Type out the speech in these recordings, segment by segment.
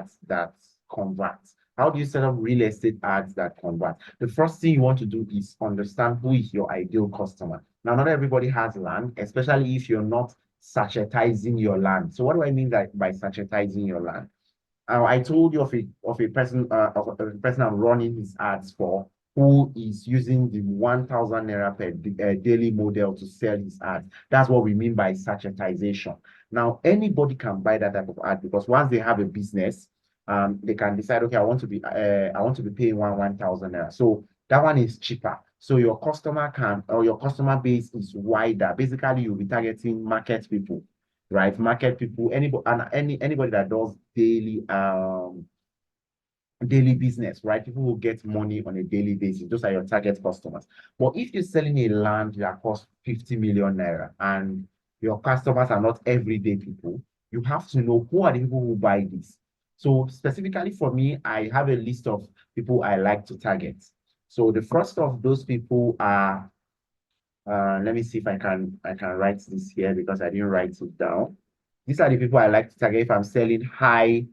ads that convert? How do you set up real estate ads that convert? The first thing you want to do is understand who is your ideal customer. Now, not everybody has land, especially if you're not sachetizing your land. So what do I mean by sachetizing your land? I told you of a person I'm running his ads for, who is using the 1,000 naira per daily model to sell his ads. That's what we mean by sachetization. Now, anybody can buy that type of ad because once they have a business, they can decide, okay, I want to be paying 1,000 naira. So that one is cheaper. So your your customer base is wider. Basically, you'll be targeting market people, right? Market people, anybody that does daily business, right? People who get money on a daily basis. Those are your target customers. But if you're selling a land that costs 50 million naira and your customers are not everyday people, you have to know who are the people who buy this. So specifically for me, I have a list of people I like to target. So the first of those people are, let me see if I can write this here because I didn't write it down. These are the people I like to target if I'm selling high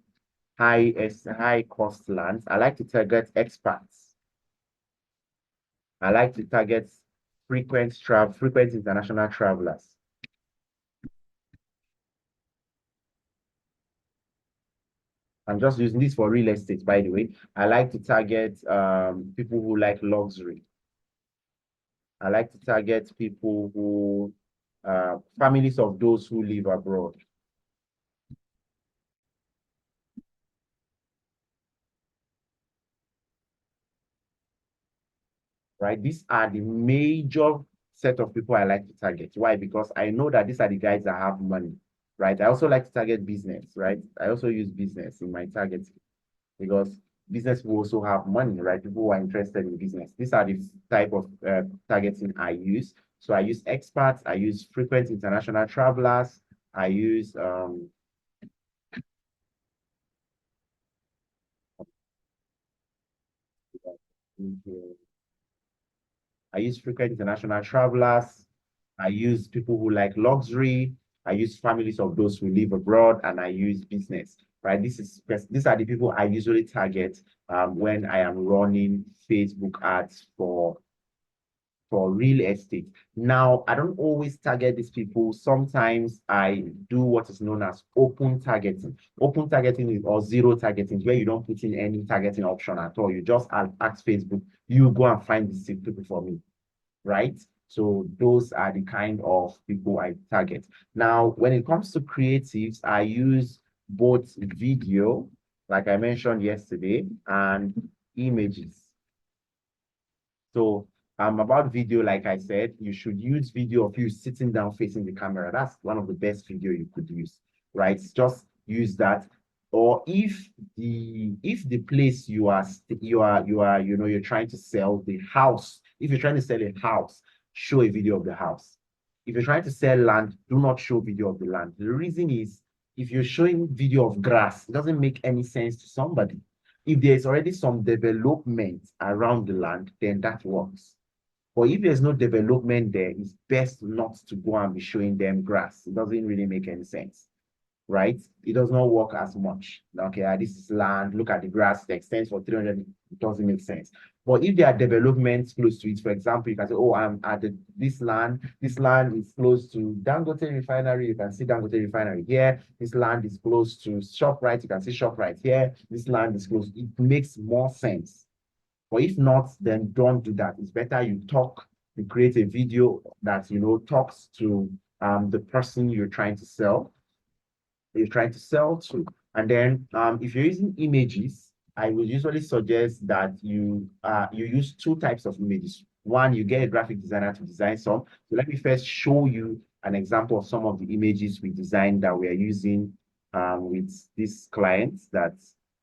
cost lands. I like to target expats. I like to target frequent international travelers. I'm just using this for real estate, by the way. I like to target people who like luxury. I like to target people who, families of those who live abroad. Right? These are the major set of people I like to target. Why? Because I know that these are the guys that have money, right? I also like to target business, right? I also use business in my targeting because business will also have money, right? People who are interested in business. These are the type of targeting I use. So I use expats, I use frequent international travelers, I use frequent international travelers. I use people who like luxury. I use families of those who live abroad, and I use business. Right. These are the people I usually target when I am running Facebook ads for real estate. Now, I don't always target these people. Sometimes I do what is known as open targeting. Open targeting is or zero targeting, where you don't put in any targeting option at all. You just ask Facebook, you go and find these people for me, right? So those are the kind of people I target. Now, when it comes to creatives, I use both video, like I mentioned yesterday, and images. So about video, like I said, you should use video of you sitting down facing the camera. That's one of the best video you could use, right? Just use that. Or if the place you're trying to sell the house, if you're trying to sell a house, show a video of the house. If you're trying to sell land, do not show video of the land. The reason is if you're showing video of grass, it doesn't make any sense to somebody. If there's already some development around the land, then that works. But if there's no development there, it's best not to go and be showing them grass. It doesn't really make any sense, right? It does not work as much. Okay, this is land. Look at the grass. It extends for 300. It doesn't make sense. But if there are developments close to it, for example, you can say, oh, I'm at this land. This land is close to Dangote Refinery. You can see Dangote Refinery here. This land is close to ShopRite. You can see ShopRite here. This land is close. It makes more sense. But if not, then don't do that. It's better you create a video that, talks to the person you're trying to sell to. And then if you're using images, I would usually suggest that you use two types of images. One, you get a graphic designer to design some. So let me first show you an example of some of the images we designed that we are using with this client that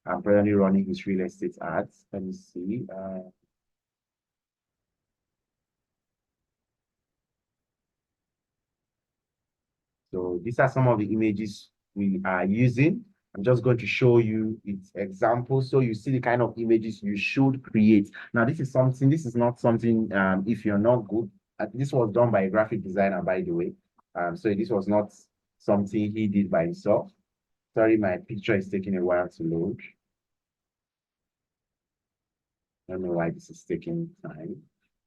I'm presently running his real estate ads. Let me see. So these are some of the images we are using. I'm just going to show you its examples so you see the kind of images you should create. Now, this is not something, if you're not good, this was done by a graphic designer, by the way. So this was not something he did by himself. Sorry, my picture is taking a while to load. I don't know why this is taking time.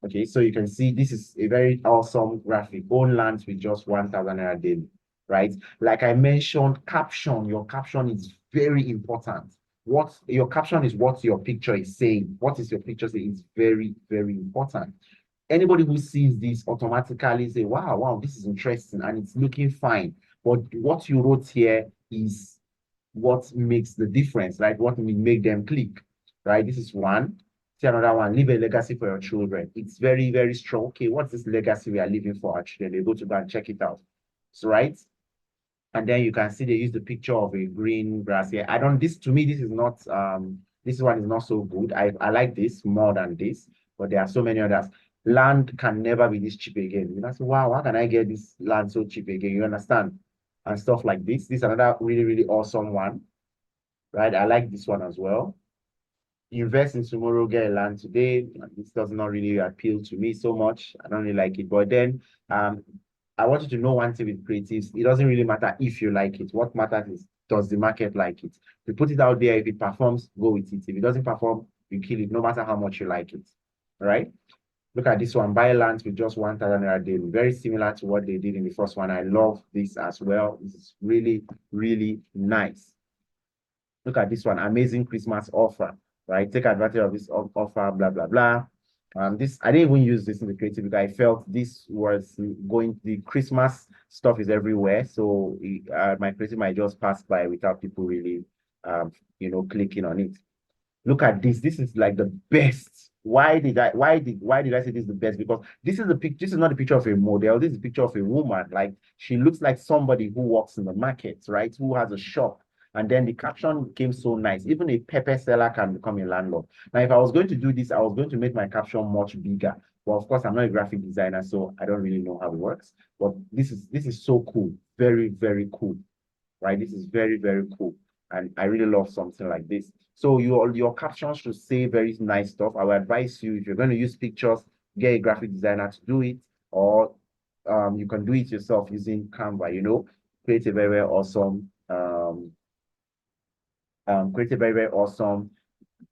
Okay, so you can see this is a very awesome graphic. Own lands with just 1,000 naira daily, right? Like I mentioned, caption, your caption is very important. What your caption is what your picture is saying. What is your picture saying is very, very important. Anybody who sees this automatically say, wow, wow, this is interesting and it's looking fine. But what you wrote here is what makes the difference, right? What will make them click, right? This is one. See another one, leave a legacy for your children. It's very, very strong. Okay, what's this legacy we are leaving for our children? They go to go and check it out. So, right? And then you can see they use the picture of a green grass here. I don't, this to me, this is not, this one is not so good. I like this more than this, but there are so many others. Land can never be this cheap again. You know, say, wow, how can I get this land so cheap again? You understand? And stuff like this. This is another really, really awesome one, right? I like this one as well. Invest in tomorrow, get a land today. This does not really appeal to me so much. I don't really like it. But then I want you to know one thing with creatives. It doesn't really matter if you like it. What matters is, does the market like it? You put it out there. If it performs, go with it. If it doesn't perform, you kill it, no matter how much you like it. All right? Look at this one. Buy lands with just 1,000 naira daily. Very similar to what they did in the first one. I love this as well. This is really, really nice. Look at this one. Amazing Christmas offer, right? Take advantage of this offer, blah, blah, blah. This I didn't even use this in the creative because I felt this was going, the Christmas stuff is everywhere. So my creative might just pass by without people really clicking on it. Look at this. This is like the best. Why did I say this is the best? Because this is the picture, this is not a picture of a model, this is a picture of a woman. Like she looks like somebody who works in the market, right? Who has a shop. And then the caption came so nice. Even a pepper seller can become a landlord. Now, if I was going to do this, I was going to make my caption much bigger. Well, of course, I'm not a graphic designer, so I don't really know how it works. But this is so cool. Very, very cool. Right? This is very, very cool. And I really love something like this. So your captions should say very nice stuff. I would advise you, if you're going to use pictures, get a graphic designer to do it, or you can do it yourself using Canva, create a very, very awesome create a very, very awesome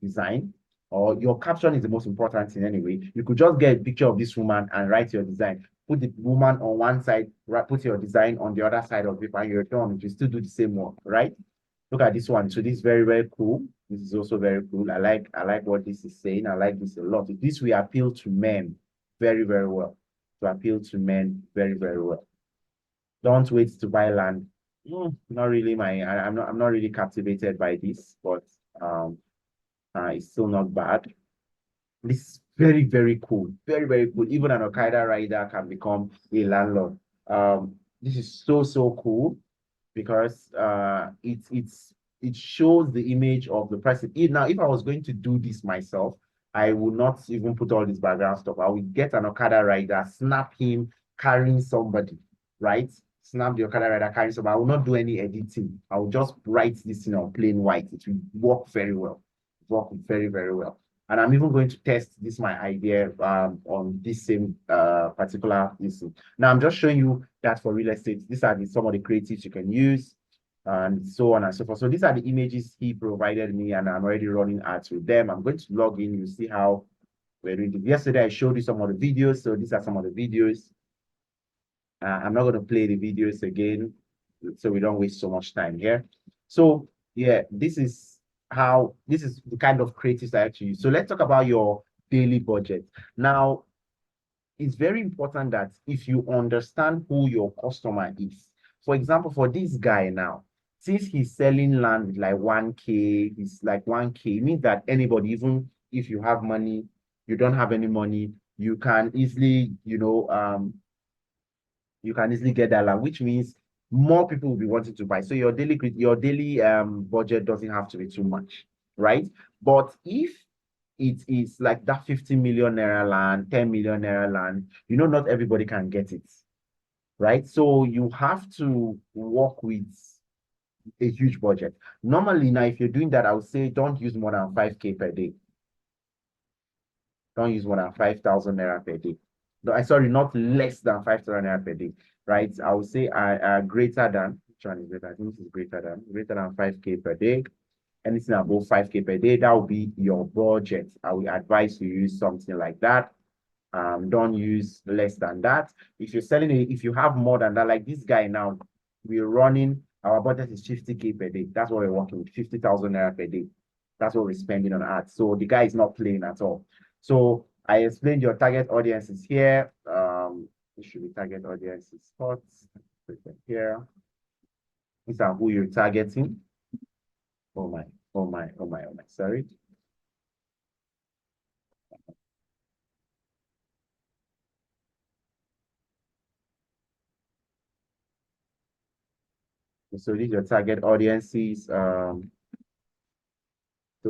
design. Or your caption is the most important thing anyway. You could just get a picture of this woman and write your design. Put the woman on one side, put your design on the other side of the paper, and you're done. You still do the same work, right? Look at this one. So this is very, very cool. This is also very cool. I like what this is saying. I like this a lot. This will appeal to men very, very well. To appeal to men very, very well. Don't wait to buy land. Not really I'm not really captivated by this, but it's still not bad. This is very, very cool. Very, very cool. Even an Okada rider can become a landlord. This is so, so cool because it shows the image of the person. Now, if I was going to do this myself, I would not even put all this background stuff. I would get an Okada rider, snap him carrying somebody, right? Snap the Okada rider carrying somebody. I will not do any editing. I will just write this in on plain white. It will work very well. Work very, very well. And I'm even going to test this my idea on this same particular listen. Now I'm just showing you that for real estate. These are some of the creatives you can use and so on and so forth. So these are the images he provided me, and I'm already running ads with them. I'm going to log in. You see how we're doing it. Yesterday I showed you some of the videos. So these are some of the videos. I'm not going to play the videos again, so we don't waste so much time here. So yeah, this is the kind of creatives I actually use. So let's talk about your daily budget. Now, it's very important that if you understand who your customer is. For example, for this guy now, since he's selling land with like 1K, he's like 1K, it means that anybody, even if you have money, you don't have any money, you can easily, you can easily get that land, which means more people will be wanting to buy. So your daily budget doesn't have to be too much, right? But if it is like that 50 million naira land, 10 million naira land, not everybody can get it, right? So you have to work with a huge budget. Normally, now, if you're doing that, I would say don't use more than 5K per day. Don't use more than 5,000 naira per day. No, sorry, not less than 5,000 naira per day, right? I would say greater than which one is greater? I think this is greater than 5K per day. Anything above 5K per day, that will be your budget. I will advise you use something like that. Don't use less than that. If you're selling it, if you have more than that, like this guy now, we're running, our budget is 50K per day. That's what we're working with, 50,000 naira per day. That's what we're spending on ads. So the guy is not playing at all. So I explained your target audience is here. It should be target audience is spots. Here. These are who you're targeting. Oh my, sorry. So these are your target audiences. So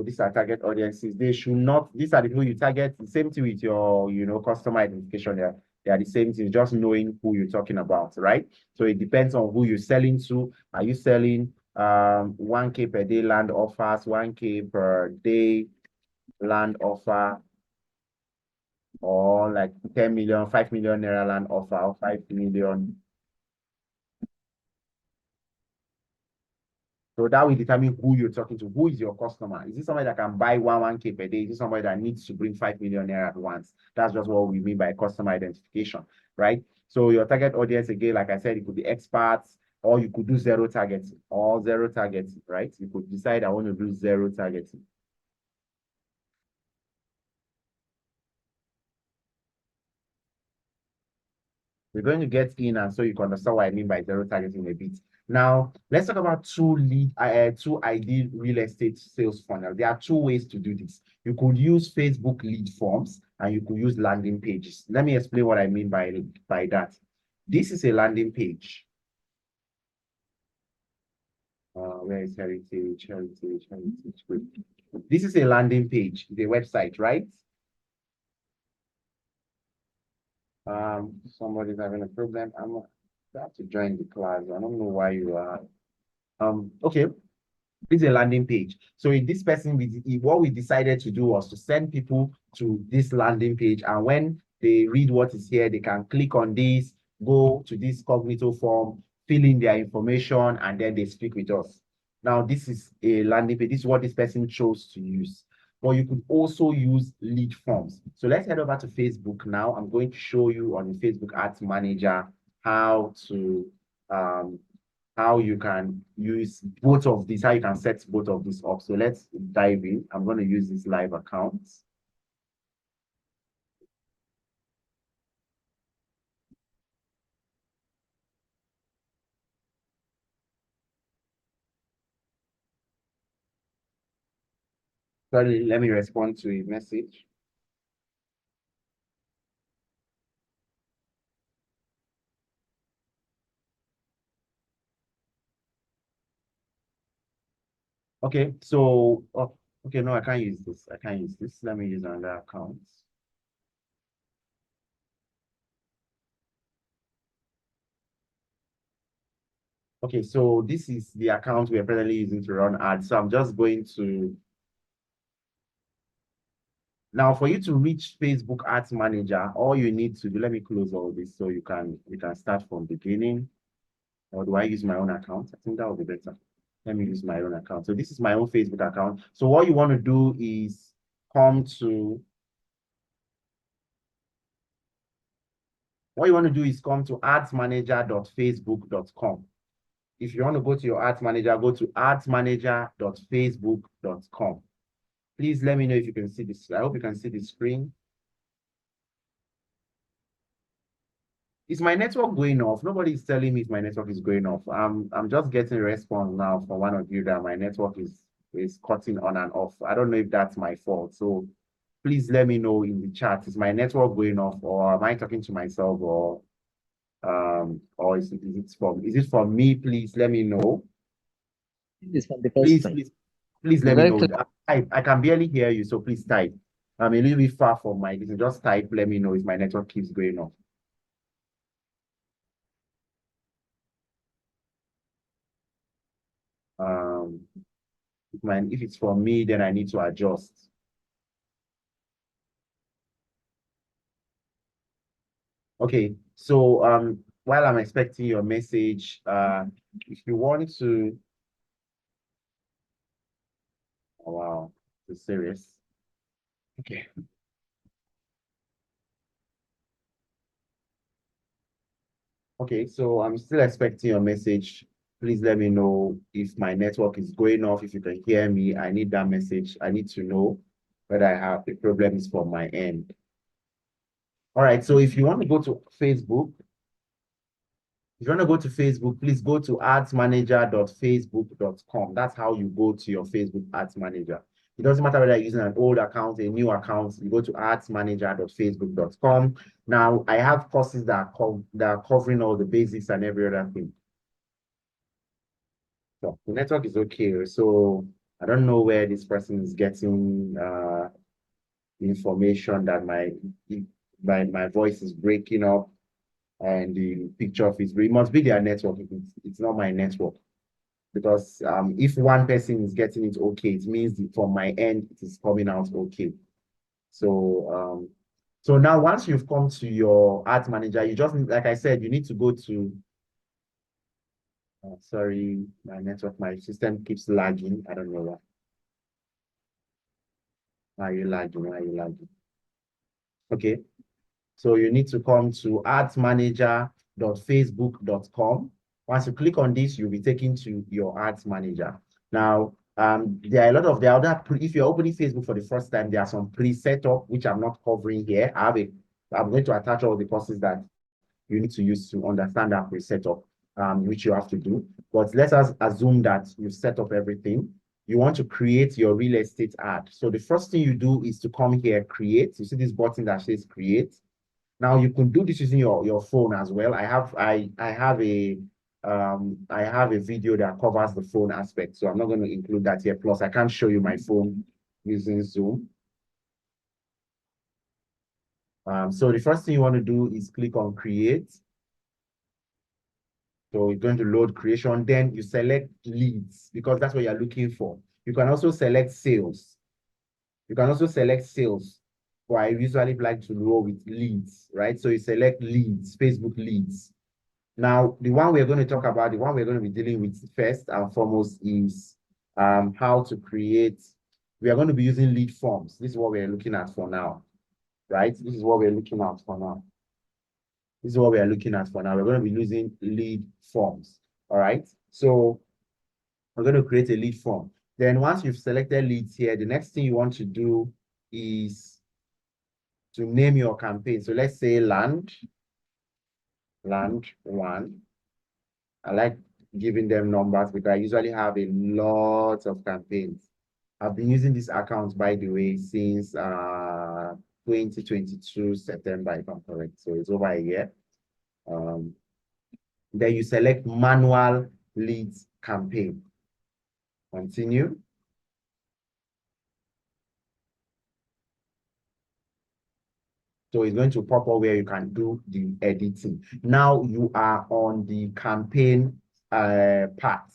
these are target audiences. They should not, these are the people you target. The same thing with your, customer identification there. They are the same thing, just knowing who you're talking about, right? So it depends on who you're selling to. Are you selling 1K per day land offers, 1K per day land offer, or like 10 million, 5 million naira land offer, or 5 million? So that will determine who you're talking to. Who is your customer? Is it somebody that can buy 1K per day? Is it somebody that needs to bring 5 million naira at once? That's just what we mean by customer identification, right? So your target audience, again, like I said, it could be experts, or you could do zero targeting, right? You could decide I want to do zero targeting. We're going to get in, and so you can understand what I mean by zero targeting a bit. Now, let's talk about two ideal real estate sales funnel. There are two ways to do this. You could use Facebook lead forms, and you could use landing pages. Let me explain what I mean by that. This is a landing page. Where is heritage? This is a landing page, the website, right? Somebody's having a problem. I have to join the class. I don't know why you are. Okay. This is a landing page. So in this person, what we decided to do was to send people to this landing page. And when they read what is here, they can click on this, go to this Cognito form, fill in their information, and then they speak with us. Now, this is a landing page. This is what this person chose to use. But you could also use lead forms. So let's head over to Facebook now. I'm going to show you on the Facebook Ads Manager how you can use both of these, how you can set both of these up. So let's dive in. I'm going to use this live account. Sorry, let me respond to a message. Okay, so, okay, no, I can't use this. I can't use this. Let me use another account. Okay, so this is the account we're presently using to run ads. So I'm just going to, now for you to reach Facebook Ads Manager, all you need to do, let me close all this so you can start from beginning. Or do I use my own account? I think that would be better. Let me use my own account. So this is my own Facebook account. So what you want to do is come to adsmanager.facebook.com. If you want to go to your ads manager, go to adsmanager.facebook.com. Please let me know if you can see this. I hope you can see the screen. Is my network going off? Nobody is telling me if my network is going off. I'm just getting a response now from one of you that my network is cutting on and off. I don't know if that's my fault. So please let me know in the chat. Is my network going off, or am I talking to myself, or is it from me? Please let me know. This from the first time. Please let me know. I can barely hear you, so please type. I'm a little bit far from my listen. Just type, let me know if my network keeps going off. If it's from me, then I need to adjust. Okay, so while I'm expecting your message, if you want to, oh, wow, it's serious. Okay. Okay, so I'm still expecting your message. Please let me know if my network is going off, if you can hear me. I need that message. I need to know whether I have the problem is from my end. All right, so if you want to go to Facebook, please go to adsmanager.facebook.com. That's how you go to your Facebook Ads Manager. It doesn't matter whether you're using an old account, a new account, you go to adsmanager.facebook.com. Now, I have courses that are covering all the basics and every other thing. So the network is okay. So I don't know where this person is getting information that my voice is breaking up and the picture of it must be their network. It's not my network. Because if one person is getting it okay, it means from my end it is coming out okay. So so now once you've come to your Ads Manager, you just, like I said, you need to go to sorry, my system keeps lagging. I don't know why. Why are you lagging? Okay. So you need to come to adsmanager.facebook.com. Once you click on this, you'll be taken to your Ads Manager. Now, there are a lot of the other, if you're opening Facebook for the first time, there are some pre-setup, which I'm not covering here. I'm going to attach all the courses that you need to use to understand that pre-setup, which you have to do. But let us assume that you've set up everything. You want to create your real estate ad. So the first thing you do is to come here, create. You see this button that says create. Now you can do this using your phone as well. I have a video that covers the phone aspect, so I'm not going to include that here. Plus, I can't show you my phone using Zoom. So the first thing you want to do is click on create. So it's going to load creation. Then you select leads because that's what you're looking for. You can also select sales. But I usually like to roll with leads, right? So you select leads, Facebook leads. Now, the one we're going to talk about, the one we're going to be dealing with first and foremost is how to create. We are going to be using lead forms. This is what we're looking at for now, right? This is what we're looking at for now. We're going to be using lead forms, all right? So we're going to create a lead form. Then once you've selected leads here, the next thing you want to do is to name your campaign. So let's say land one. I like giving them numbers because I usually have a lot of campaigns. I've been using this account, by the way, since 2022 September, if I'm correct. So it's over a year. Then you select manual leads campaign. Continue. So it's going to pop up where you can do the editing. Now you are on the campaign part.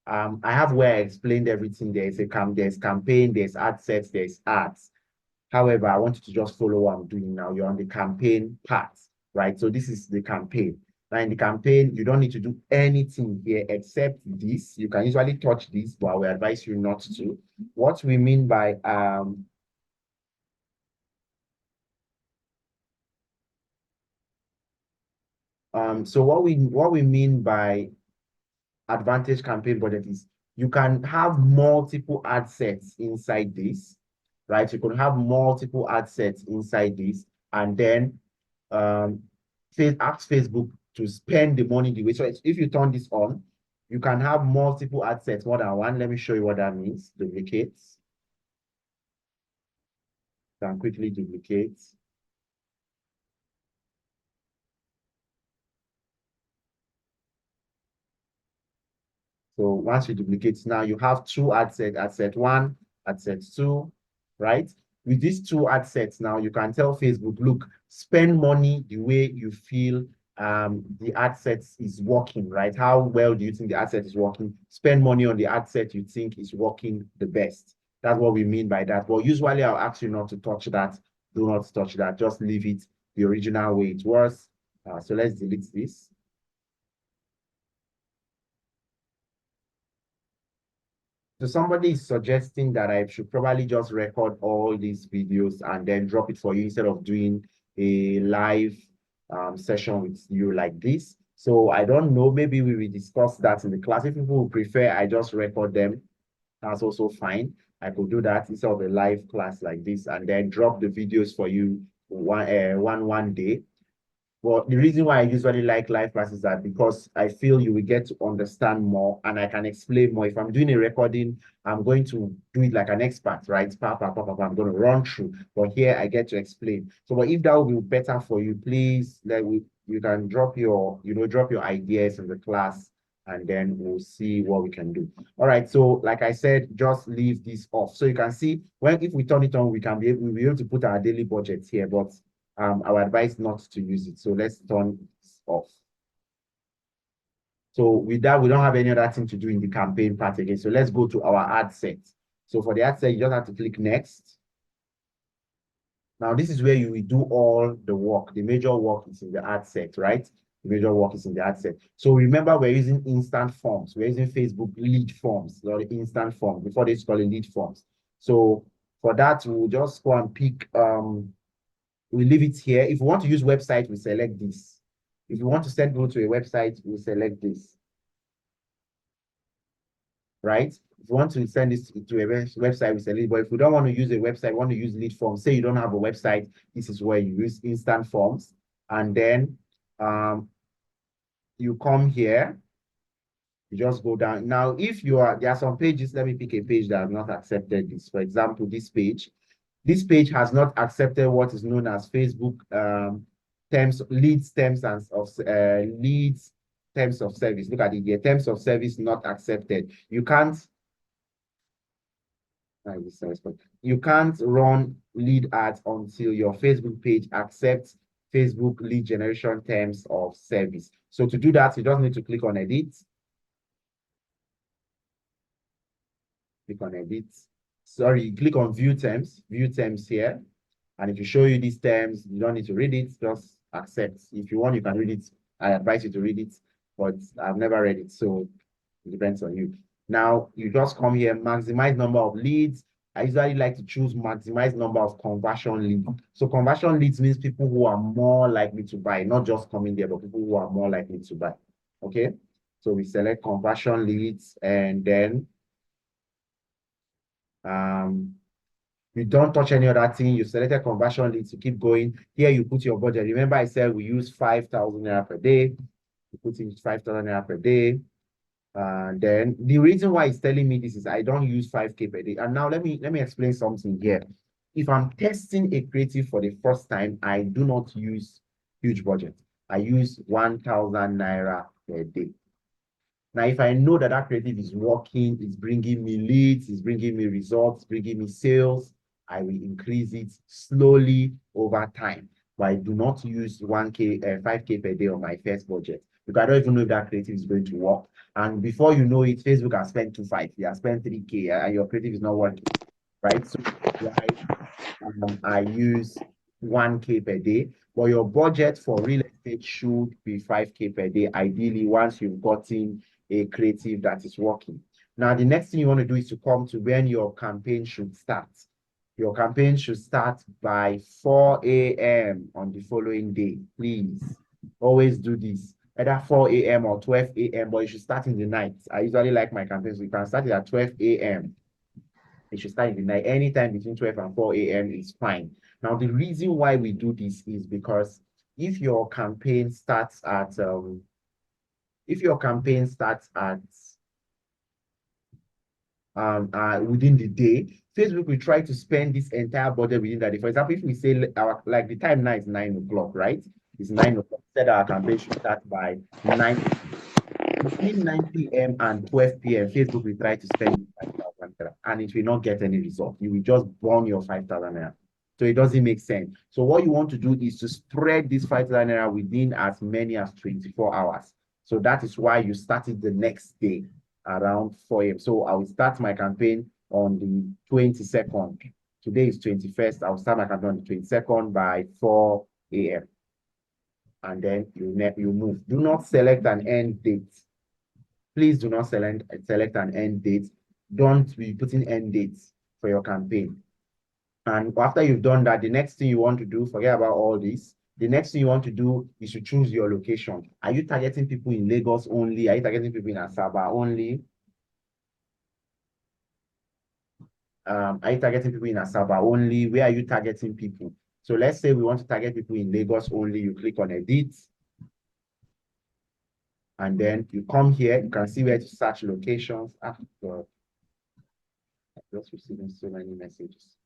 I have where I explained everything. There's campaign, there's ad sets, there's ads. However, I want you to just follow what I'm doing now. You're on the campaign part, right? So this is the campaign. Now in the campaign, you don't need to do anything here except this. You can usually touch this, but I will advise you not to. What we mean by so what we mean by advantage campaign budget is you can have multiple ad sets inside this, right? You can have multiple ad sets inside this, and then ask Facebook to spend the money the way. So if you turn this on, you can have multiple ad sets, more than one. Let me show you what that means. Duplicates. You can quickly duplicate. So once you duplicate, now you have two ad sets, ad set one, ad set two, right? With these two ad sets now, you can tell Facebook, look, spend money the way you feel the ad set is working, right? How well do you think the ad set is working? Spend money on the ad set you think is working the best. That's what we mean by that. But usually I'll ask you not to touch that. Do not touch that. Just leave it the original way it was. So let's delete this. So somebody is suggesting that I should probably just record all these videos and then drop it for you instead of doing a live session with you like this. So I don't know, maybe we will discuss that in the class. If people would prefer I just record them, that's also fine. I could do that instead of a live class like this and then drop the videos for you one day. Well, the reason why I usually like live classes is that because I feel you will get to understand more and I can explain more. If I'm doing a recording, I'm going to do it like an expert, right? I'm going to run through. But here I get to explain. So, but if that will be better for you, please you can drop your, drop your ideas in the class and then we'll see what we can do. All right. So, like I said, just leave this off. So you can see if we turn it on, we'll be able to put our daily budgets here, but our advice not to use it. So let's turn this off. So with that, we don't have any other thing to do in the campaign part again. So let's go to our ad set. So for the ad set, you just have to click next. Now this is where you will do all the work. The major work is in the ad set, right? The major work is in the ad set. So remember, we're using instant forms. We're using Facebook lead forms, or the instant form. Before they call it lead forms. So for that, we'll just go and pick we leave it here. If we want to use website, we select this. If you want to send people to a website, we select this. Right? If you want to send this to a website, we select it. But if we don't want to use a website, we want to use lead form. Say you don't have a website, this is where you use instant forms. And then you come here, you just go down. Now, if there are some pages, let me pick a page that has not accepted this. For example, this page. This page has not accepted what is known as Facebook leads terms of service. Look at it here, terms of service not accepted. You can't run lead ads until your Facebook page accepts Facebook lead generation terms of service. So to do that, you just need to click on edit. Click on edit. Sorry, click on view terms here. And if you show you these terms, you don't need to read it, just accept. If you want, you can read it. I advise you to read it, but I've never read it, so it depends on you. Now, you just come here, maximize number of leads. I usually like to choose maximize number of conversion leads. So conversion leads means people who are more likely to buy, not just coming there, but people who are more likely to buy. Okay, so we select conversion leads and then you don't touch any other thing. You selected conversion leads to keep going. Here you put your budget. Remember I said we use 5,000 naira per day. You put in 5,000 naira per day. Then the reason why it's telling me this is I don't use 5K per day. And now let me explain something here. If I'm testing a creative for the first time, I do not use huge budget. I use 1,000 naira per day. Now, if I know that that creative is working, it's bringing me leads, it's bringing me results, bringing me sales, I will increase it slowly over time. But I do not use 5K per day on my first budget because I don't even know if that creative is going to work. And before you know it, Facebook has spent 2.5, they have spent 3K, and your creative is not working, right? So I use 1K per day, but your budget for real estate should be 5K per day, ideally, once you've gotten a creative that is working. Now, the next thing you want to do is to come to when your campaign should start. Your campaign should start by 4 a.m. on the following day. Please, always do this. Either 4 a.m. or 12 a.m., but you should start in the night. I usually like my campaigns. You can start it at 12 a.m. It should start in the night. Anytime between 12 and 4 a.m. is fine. Now, the reason why we do this is because if your campaign starts at within the day, Facebook will try to spend this entire budget within that day. For example, if we say like the time now is 9 o'clock, right? It's 9 o'clock. Said our campaign should start by 9. Between 9 p.m. and 12 p.m., Facebook will try to spend 5,000 naira and it will not get any result. You will just burn your 5,000 naira. So it doesn't make sense. So what you want to do is to spread this 5,000 naira within as many as 24 hours. So that is why you started the next day around 4 a.m. So I will start my campaign on the 22nd. Today is 21st. I'll start my campaign on the 22nd by 4 a.m. And then you move. Do not select an end date. Please do not select an end date. don't be putting end dates for your campaign. And after you've done that, the next thing you want to do, forget about all this. The next thing you want to do is to choose your location. Are you targeting people in Lagos only? Are you targeting people in Asaba only? Are you targeting people in Asaba only? Where are you targeting people? So let's say we want to target people in Lagos only. You click on edit. And then you come here, you can see where to search locations. Ah, God. I'm just receiving so many messages.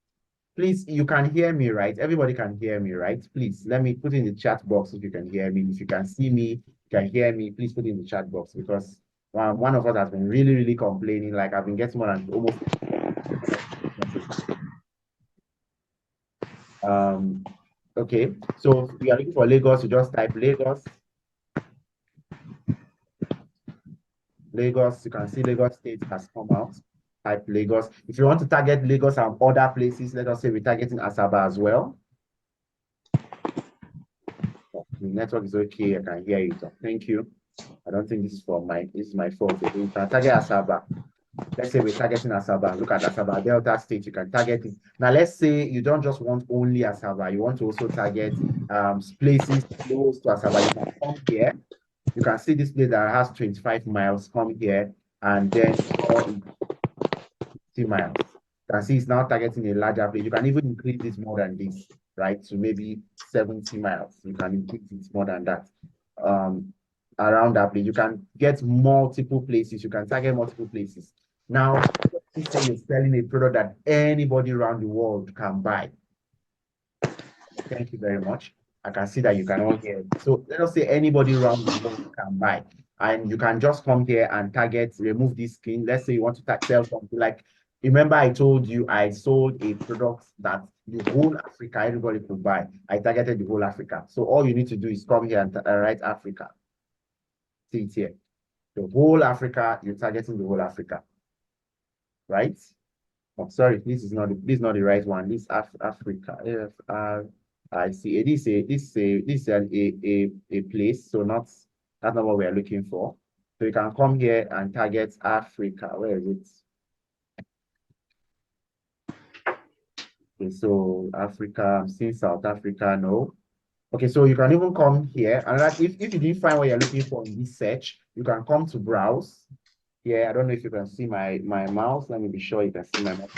Please, you can hear me, right? Everybody can hear me, right? Please, let me put in the chat box if you can hear me. If you can see me, you can hear me, please put in the chat box because one of us has been really, really complaining. Like I've been getting more than almost okay. So if you are looking for Lagos, you just type Lagos. Lagos, you can see Lagos State has come out. Type Lagos. If you want to target Lagos and other places, let us say we're targeting Asaba as well. The network is okay, I can hear you. Thank you. I don't think this is my fault. You can target Asaba. Let's say we're targeting Asaba. Look at Asaba, Delta State, you can target it. Now let's say you don't just want only Asaba, you want to also target places close to Asaba. You can come here. You can see this place that has 25 miles, come here, and then 50 miles. You can see it's now targeting a larger place. You can even increase this more than this, right? So maybe 70 miles. You can increase it more than that. Around that place, you can get multiple places. You can target multiple places. Now, let's say you're selling a product that anybody around the world can buy. Thank you very much. I can see that you can all hear. So let us say anybody around the world can buy. And you can just come here and target, remove this skin. Let's say you want to sell something like, remember I told you I sold a product that the whole Africa, everybody could buy. I targeted the whole Africa. So all you need to do is come here and write Africa. See it here. The whole Africa, you're targeting the whole Africa. Right? Oh, sorry, this is not the right one. This Africa. I see. This is a place, so that's not what we are looking for. So you can come here and target Africa. Where is it? Okay, so Africa, I'm seeing South Africa, no. Okay, so you can even come here, and if you didn't find what you're looking for in this search, you can come to browse. Yeah, I don't know if you can see my mouse. Let me be sure you can see my mouse.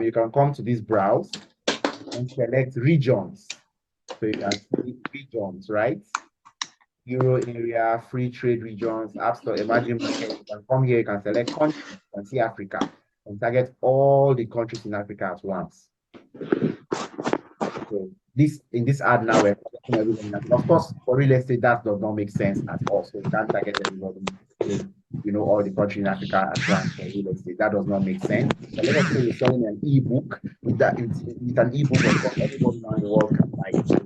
You can come to this browse and select regions. So you can see regions, right? Euro area, free trade regions, App Store, emerging markets. You can come here, you can select countries, you can see Africa, and target all the countries in Africa at once. So in this ad now, we're targeting everyone. Of course, for real estate, that does not make sense at all. So you can't target everybody. You know, all the country in Africa at once for real estate. That does not make sense. But let us say you're selling an ebook. With an ebook, of course, everybody around the world can buy it. So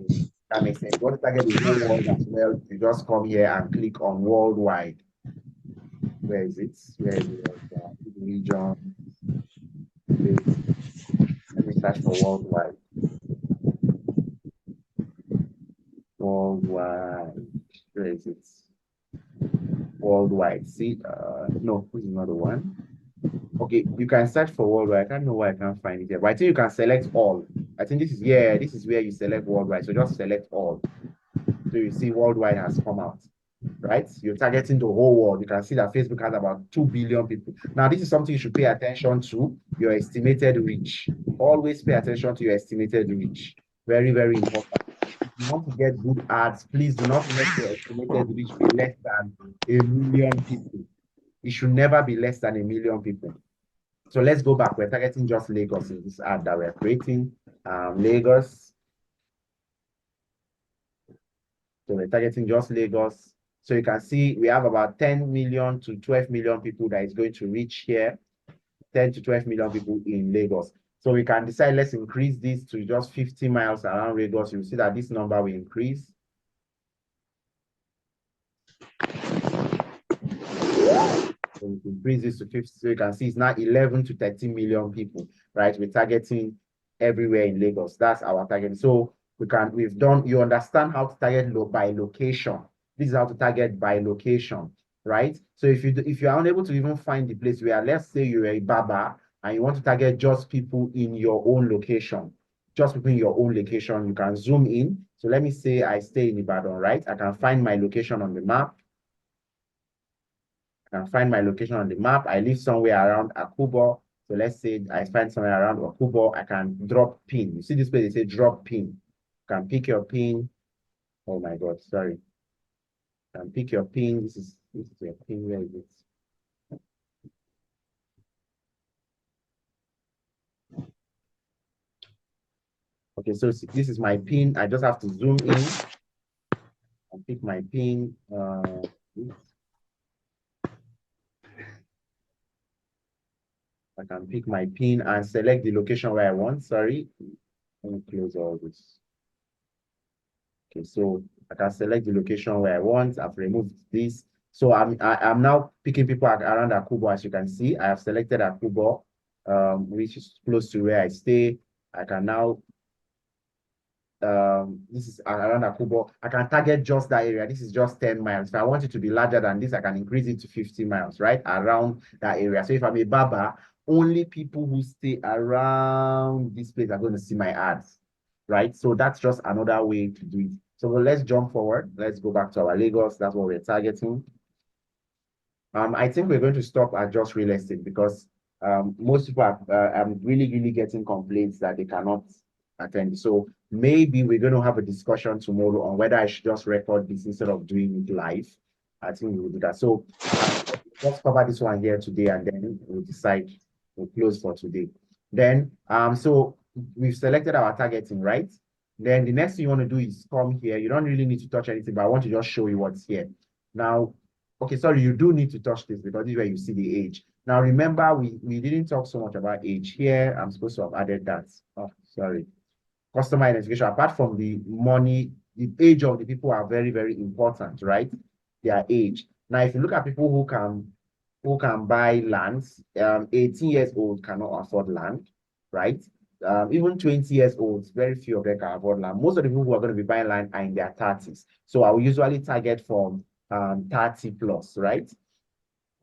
that makes sense. You want to target the whole world as well, you just come here and click on worldwide. Where is it? Where is it? Region. Let me search for worldwide. Worldwide. Where is it? Worldwide. See, no, this is not the one. Okay, you can search for worldwide. I don't know why I can't find it here, but I think you can select all. I think this is where you select worldwide. So just select all. So you see worldwide has come out, right? You're targeting the whole world. You can see that Facebook has about 2 billion people. Now, this is something you should pay attention to, your estimated reach. Always pay attention to your estimated reach. Very, very important. If you want to get good ads, please do not let your estimated reach be less than 1 million people. It should never be less than 1 million people. So let's go back. We're targeting just Lagos in this ad that we're creating. Lagos. So we're targeting just Lagos. So you can see we have about 10 million to 12 million people that is going to reach here. 10 to 12 million people in Lagos. So we can decide, let's increase this to just 50 miles around Lagos. You'll see that this number will increase. So we increase this to 50. So you can see it's now 11 to 13 million people, right? We're targeting everywhere in Lagos. That's our target. So you understand how to target by location. This is how to target by location. right? So if you are unable to even find the place where, let's say you're a barber and you want to target just people in your own location, just people in your own location, you can zoom in. So let me say I stay in Ibadan, right? I can find my location on the map. I can find my location on the map. I live somewhere around Akubo. So let's say I find somewhere around Akubo, I can drop pin. You see this place, they say drop pin. You can pick your pin. Oh my God, sorry. You can pick your pin. This is your pin. Where is it? Okay, so this is my pin. I just have to zoom in and pick my pin. I can pick my pin and select the location where I want. Sorry, let me close all this. Okay, so I can select the location where I want. I've removed this. So I'm now picking people around Akubo. As you can see, I have selected Akubo, which is close to where I stay. I can now this is around Akubo. I can target just that area. This is just 10 miles. If I want it to be larger than this, I can increase it to 50 miles, right? Around that area. So if I'm a barber, only people who stay around this place are going to see my ads, right? So that's just another way to do it. So let's jump forward. Let's go back to our Lagos. That's what we're targeting. I think we're going to stop at just real estate because most people are really getting complaints that they cannot attend. So maybe we're going to have a discussion tomorrow on whether I should just record this instead of doing it live. I think we will do that. So let's cover this one here today, and then we'll decide. We'll close for today. Then, so we've selected our targeting, right? Then the next thing you want to do is come here. You don't really need to touch anything, but I want to just show you what's here. Now, okay, sorry, you do need to touch this because this is where you see the age. Now, remember, we didn't talk so much about age here. I'm supposed to have added that. Oh, sorry. Customer identification, apart from the money, the age of the people are very important, right? Their age. Now, if you look at people who can buy lands, 18 years old cannot afford land, right? Even 20 years old, very few of them can afford land. Most of the people who are going to be buying land are in their 30s. So I will usually target from 30 plus, right?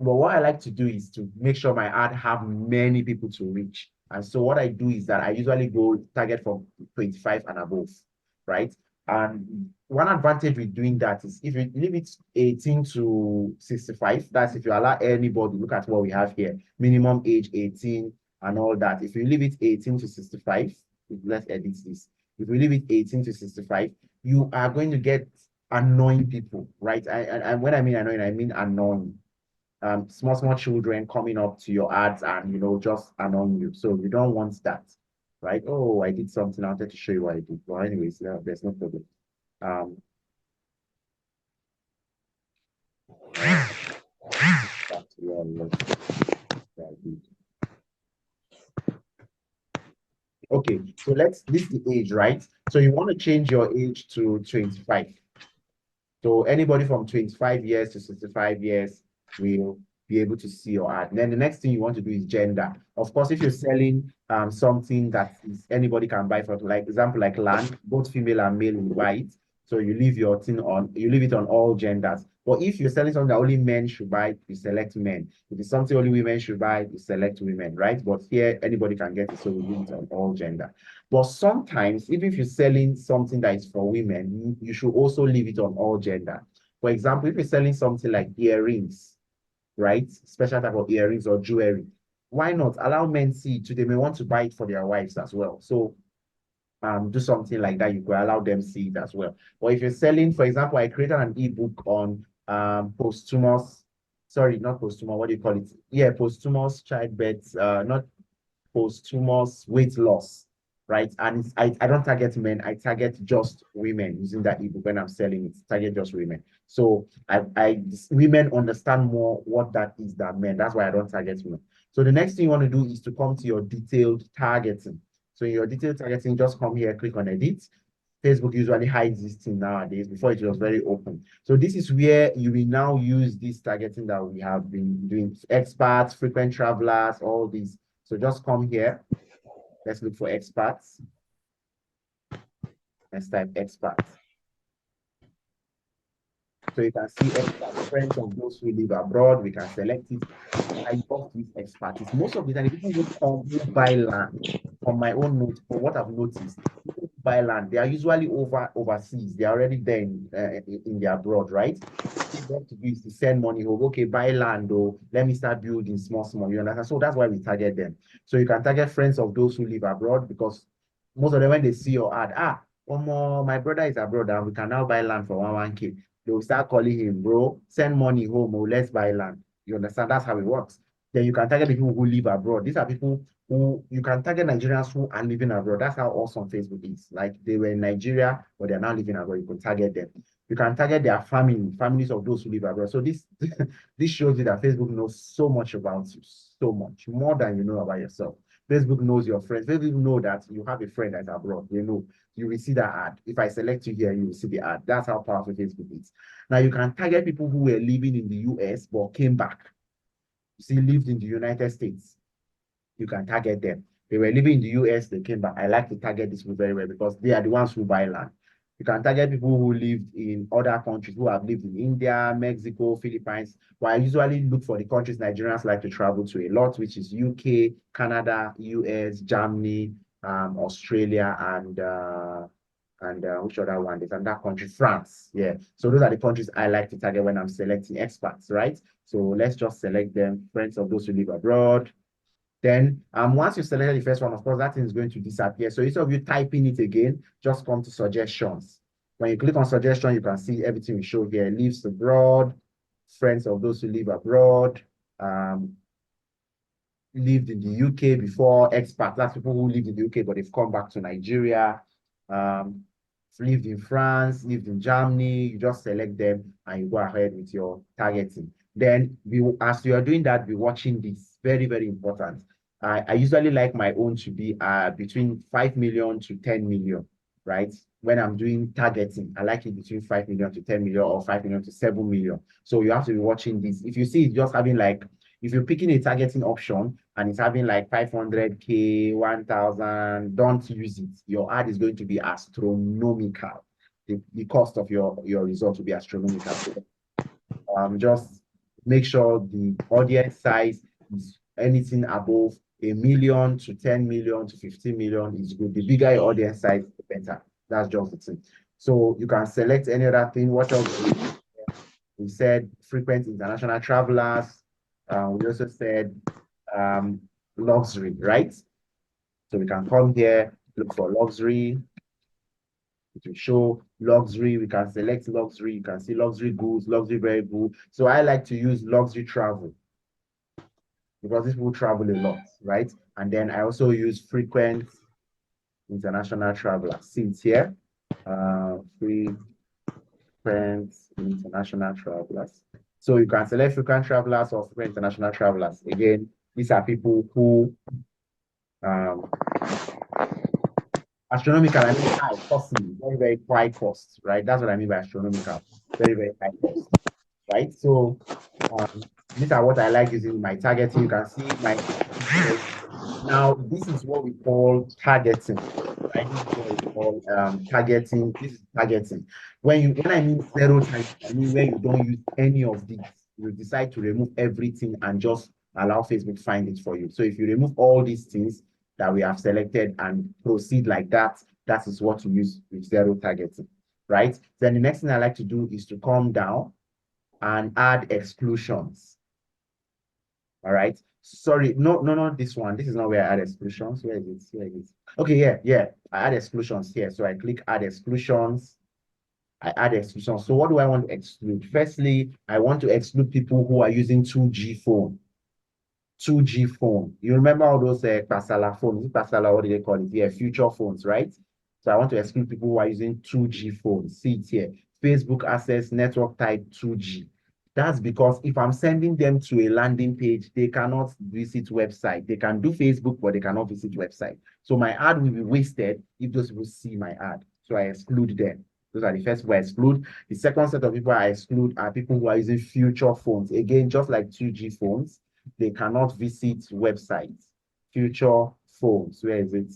But what I like to do is to make sure my ad have many people to reach. And so what I do is that I usually go target from 25 and above, right? And one advantage with doing that is if you leave it 18 to 65, that's if you allow anybody, look at what we have here, minimum age 18 and all that. If you leave it 18 to 65, let's edit this. If you leave it 18 to 65, you are going to get annoying people, right? And when I mean annoying, I mean annoying. Small children coming up to your ads and just annoying you. So you don't want that, right? Oh, I did something. I wanted to show you what I did. Well, anyways, there's no problem. Okay, so this is the age, right? So you want to change your age to 25. So anybody from 25 years to 65 years will be able to see your ad. And then the next thing you want to do is gender. Of course, if you're selling something that is anybody can buy, for like example, like land, both female and male will buy it. So you leave it on all genders. But if you're selling something that only men should buy, you select men. If it's something only women should buy, you select women, right? But here anybody can get it, so we leave it on all gender. But sometimes, even if you're selling something that is for women, you should also leave it on all gender. For example, if you're selling something like earrings, right? Special type of earrings or jewelry, why not allow men see it too? They may want to buy it for their wives as well. So do something like that. You could allow them see it as well. Or if you're selling, for example, I created an ebook on posthumous, sorry, not posthumous, what do you call it? Yeah, posthumous childbirth, not posthumous weight loss, right? And I don't target men, I target just women using that ebook when I'm selling it, target just women. So women understand more what that is than men. That's why I don't target women. So the next thing you want to do is to come to your detailed targeting. So in your detailed targeting, just come here, click on edit. Facebook usually hides this thing nowadays. Before it was very open. So this is where you will now use this targeting that we have been doing. Experts, frequent travelers, all these. So just come here. Let's look for experts. Let's type experts. So you can see expert friends of those who live abroad. We can select it. I love this expertise. Most of the time, people who come who buy land, from my own note, for what I've noticed, people who buy land, they are usually overseas. They are already there in their abroad, right? What they want to do is to send money home. Okay, buy land, or let me start building small. You understand? So that's why we target them. So you can target friends of those who live abroad, because most of them, when they see your ad, one more, my brother is abroad and we can now buy land for 1K. They will start calling him, bro, send money home, or let's buy land. You understand? That's how it works. Then you can target the people who live abroad. These are people who you can target Nigerians who are living abroad. That's how awesome Facebook is. Like, they were in Nigeria, but they're now living abroad. You can target them. You can target their families of those who live abroad. So this this shows you that Facebook knows so much about you, so much more than you know about yourself. Facebook knows your friends. Facebook know that you have a friend that's abroad. They know you will see that ad. If I select you here, you will see the ad. That's how powerful Facebook is. Now you can target people who were living in the US but came back. You see, lived in the United States. You can target them. They were living in the US, they came back. I like to target this people very well because they are the ones who buy land. You can target people who lived in other countries, who have lived in India, Mexico, Philippines. But I usually look for the countries Nigerians like to travel to a lot, which is UK, Canada, US, Germany, Australia, and which other one? There's another country, France. Yeah. So those are the countries I like to target when I'm selecting experts, right? So let's just select them, friends of those who live abroad. Then once you selected the first one, of course, that thing is going to disappear. So instead of you typing it again, just come to suggestions. When you click on suggestion, you can see everything we show here. Lives abroad, friends of those who live abroad, lived in the UK before, expats, that's people who lived in the UK, but they've come back to Nigeria, lived in France, lived in Germany. You just select them and you go ahead with your targeting. Then as you are doing that, be watching this. Very, very important. I usually like my own to be between 5 million to 10 million, right? When I'm doing targeting, I like it between 5 million to 10 million, or 5 million to 7 million. So you have to be watching this. If you see it's just having like, if you're picking a targeting option and it's having like 500K, 1,000, don't use it. Your ad is going to be astronomical. The cost of your result will be astronomical. Just make sure the audience size is anything above 1 million to 10 million to 15 million is good. The bigger your audience size, the better. That's just the thing. So you can select any other thing. What else? We said frequent international travelers. We also said luxury, right? So we can come here, look for luxury. It will show luxury. We can select luxury. You can see luxury goods, luxury very good. So I like to use luxury travel because these people travel a lot, right? And then I also use frequent international travelers. See it here. Frequent international travelers. So you can select frequent travelers or frequent international travelers. Again, these are people who astronomical, I mean high, costly, very, very high cost, right? That's what I mean by astronomical, very, very high cost, right? So these are what I like using my targeting. You can see my now this is what we call targeting, right? This is what we call targeting. This is targeting. When I mean zero targeting, I mean where you don't use any of these. You decide to remove everything and just allow Facebook find it for you. So if you remove all these things that we have selected and proceed like that, that is what you use with zero targeting, right? Then the next thing I like to do is to come down and add exclusions. All right. Sorry, no, this one. This is not where I add exclusions. Where is it? Here it is. Okay, yeah. I add exclusions here. So I click add exclusions. I add exclusions. So what do I want to exclude? Firstly, I want to exclude people who are using 2G phone. 2G phone. You remember all those Pasala phones? Pasala, what do they call it? Yeah, future phones, right? So I want to exclude people who are using 2G phones. See it here. Facebook access network type 2G. That's because if I'm sending them to a landing page, they cannot visit website. They can do Facebook, but they cannot visit website. So my ad will be wasted if those people see my ad. So I exclude them. Those are the first people I exclude. The second set of people I exclude are people who are using future phones. Again, just like 2G phones, they cannot visit websites. Future phones. Where is it?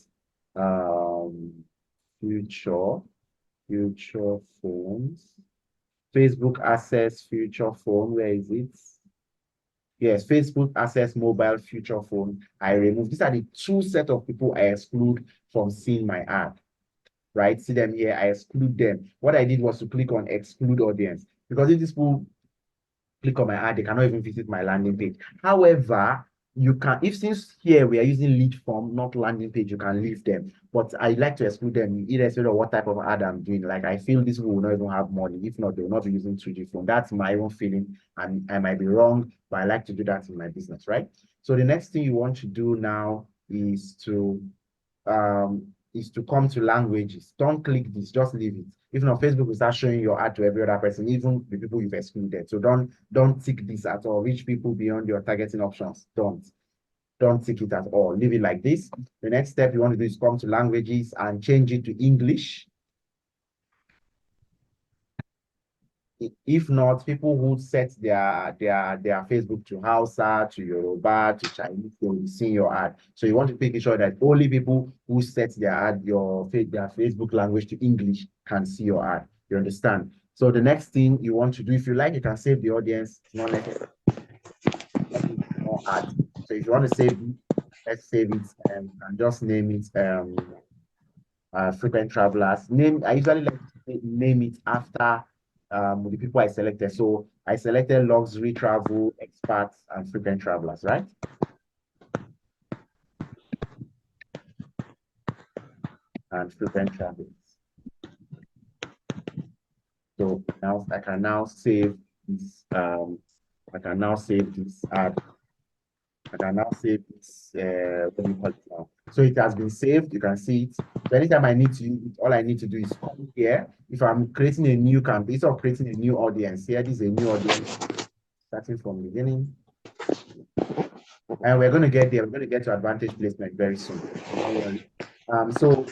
Future phones. Facebook Access Future Phone. Where is it? Yes, Facebook Access Mobile Future Phone. I remove. These are the two set of people I exclude from seeing my ad. Right? See them here. I exclude them. What I did was to click on exclude audience, because if these people click on my ad, they cannot even visit my landing page. However, you can, if since here we are using lead form, not landing page, you can leave them. But I like to exclude them irrespective of what type of ad I'm doing. Like I feel this will not even have money. If not, they will not be using 2G phone. That's my own feeling, and I might be wrong, but I like to do that in my business, right? So the next thing you want to do now is to come to languages. Don't click this, just leave it. If not, Facebook will start showing your ad to every other person, even the people you've excluded. So don't tick this at all. Reach people beyond your targeting options. Don't tick it at all. Leave it like this. The next step you want to do is come to languages and change it to English. If not, people who set their Facebook to Hausa, to Yoruba, to Chinese, they will see your ad. So you want to make sure that only people who set their ad, their Facebook language to English can see your ad. You understand? So the next thing you want to do, if you like, you can save the audience. Not necessarily more ads. So if you want to save, let's save it and just name it frequent travelers. I usually like to name it after the people I selected. So I selected luxury travel, expats, and frequent travelers, right? And frequent travelers. So now I can now save this. I can now save this ad. I can now save this. What do you call it now? So it has been saved. You can see it. So anytime I need to use it, all I need to do is come here. If I'm creating a new campaign, instead of creating a new audience, here this is a new audience starting from the beginning. And we're going to get there. We're going to get to advantage placement very soon. So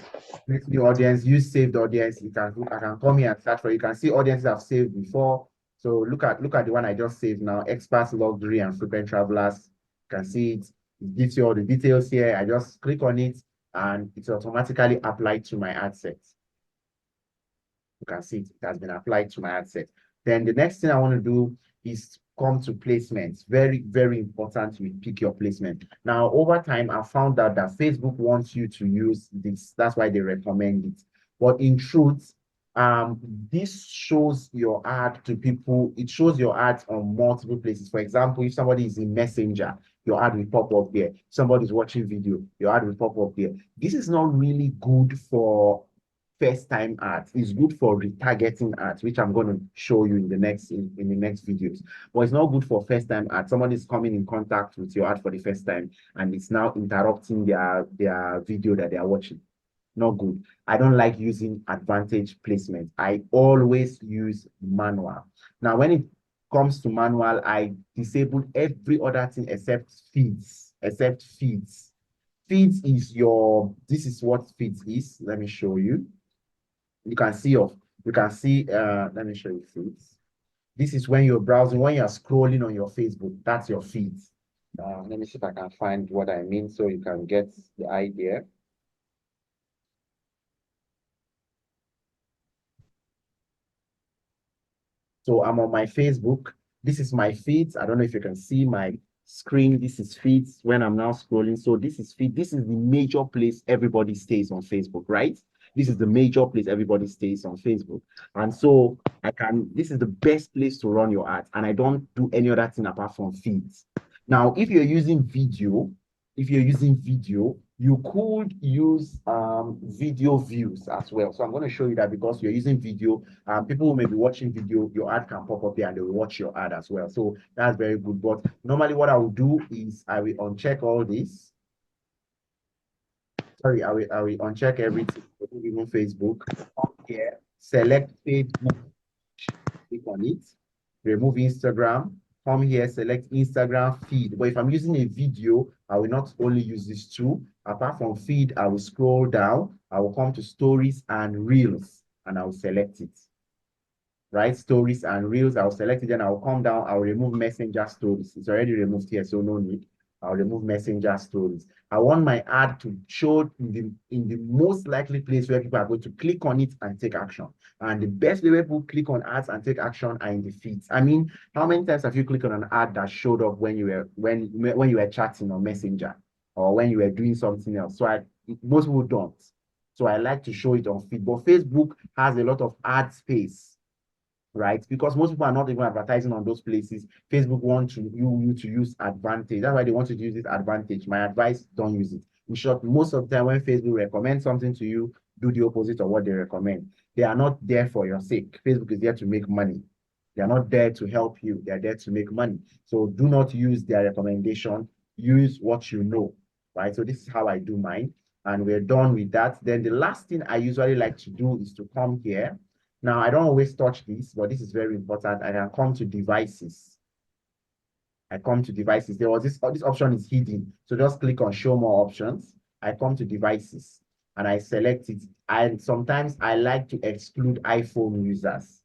create new audience, use saved audience. I can come here and search for. You can see audiences I've saved before. So look at the one I just saved now. Experts, luxury, and frequent travelers. You can see it. It gives you all the details here. I just click on it and it's automatically applied to my ad set. You can see it has been applied to my ad set. Then the next thing I want to do is come to placements. Very, very important you pick your placement. Now, over time, I found out that Facebook wants you to use this. That's why they recommend it. But in truth, this shows your ad to people. It shows your ads on multiple places. For example, if somebody is in Messenger, your ad will pop up there. Somebody's watching video, your ad will pop up there. This is not really good for first time ads. It's good for retargeting ads, which I'm going to show you in the next videos. But it's not good for first time ads. Somebody's coming in contact with your ad for the first time and it's now interrupting their video that they are watching. Not good. I don't like using advantage placement. I always use manual. Now, when it comes to manual, I disable every other thing except feeds. Feeds is this is what feeds is. Let me show you. You can see, let me show you feeds. This is when you're browsing, when you're scrolling on your Facebook, that's your feeds. Let me see if I can find what I mean so you can get the idea. So I'm on my Facebook. This is my feeds. I don't know if you can see my screen. This is feeds when I'm now scrolling. So this is feed. This is the major place everybody stays on Facebook, right? This is the major place everybody stays on Facebook. And so this is the best place to run your ads. And I don't do any other thing apart from feeds. Now, if you're using video, you could use video views as well. So I'm going to show you that because you're using video, people who may be watching video, your ad can pop up there and they will watch your ad as well. So that's very good. But normally what I will do is I will uncheck all this. Sorry, I will uncheck everything, even Facebook. Here, select Facebook, click on it, remove Instagram. Come here, select Instagram feed. But if I'm using a video, I will not only use these two. Apart from feed, I will scroll down. I will come to stories and reels, and I will select it. Right, stories and reels, I'll select it, then I'll come down, I'll remove messenger stories. It's already removed here, so no need. I'll remove messenger stories. I want my ad to show in the most likely place where people are going to click on it and take action. And the best way where people click on ads and take action are in the feeds. I mean, how many times have you clicked on an ad that showed up when you were chatting on Messenger or when you were doing something else? So most people don't. So I like to show it on feed. But Facebook has a lot of ad space, right? Because most people are not even advertising on those places. Facebook wants you to use advantage. That's why they want you to use this advantage. My advice, don't use it. In short, most of the time when Facebook recommends something to you, do the opposite of what they recommend. They are not there for your sake. Facebook is there to make money. They are not there to help you. They are there to make money. So do not use their recommendation. Use what you know, right? So this is how I do mine. And we're done with that. Then the last thing I usually like to do is to come here. Now, I don't always touch this, but this is very important. I can come to devices. I come to devices. There was this option is hidden. So just click on show more options. I come to devices and I select it. And sometimes I like to exclude iPhone users.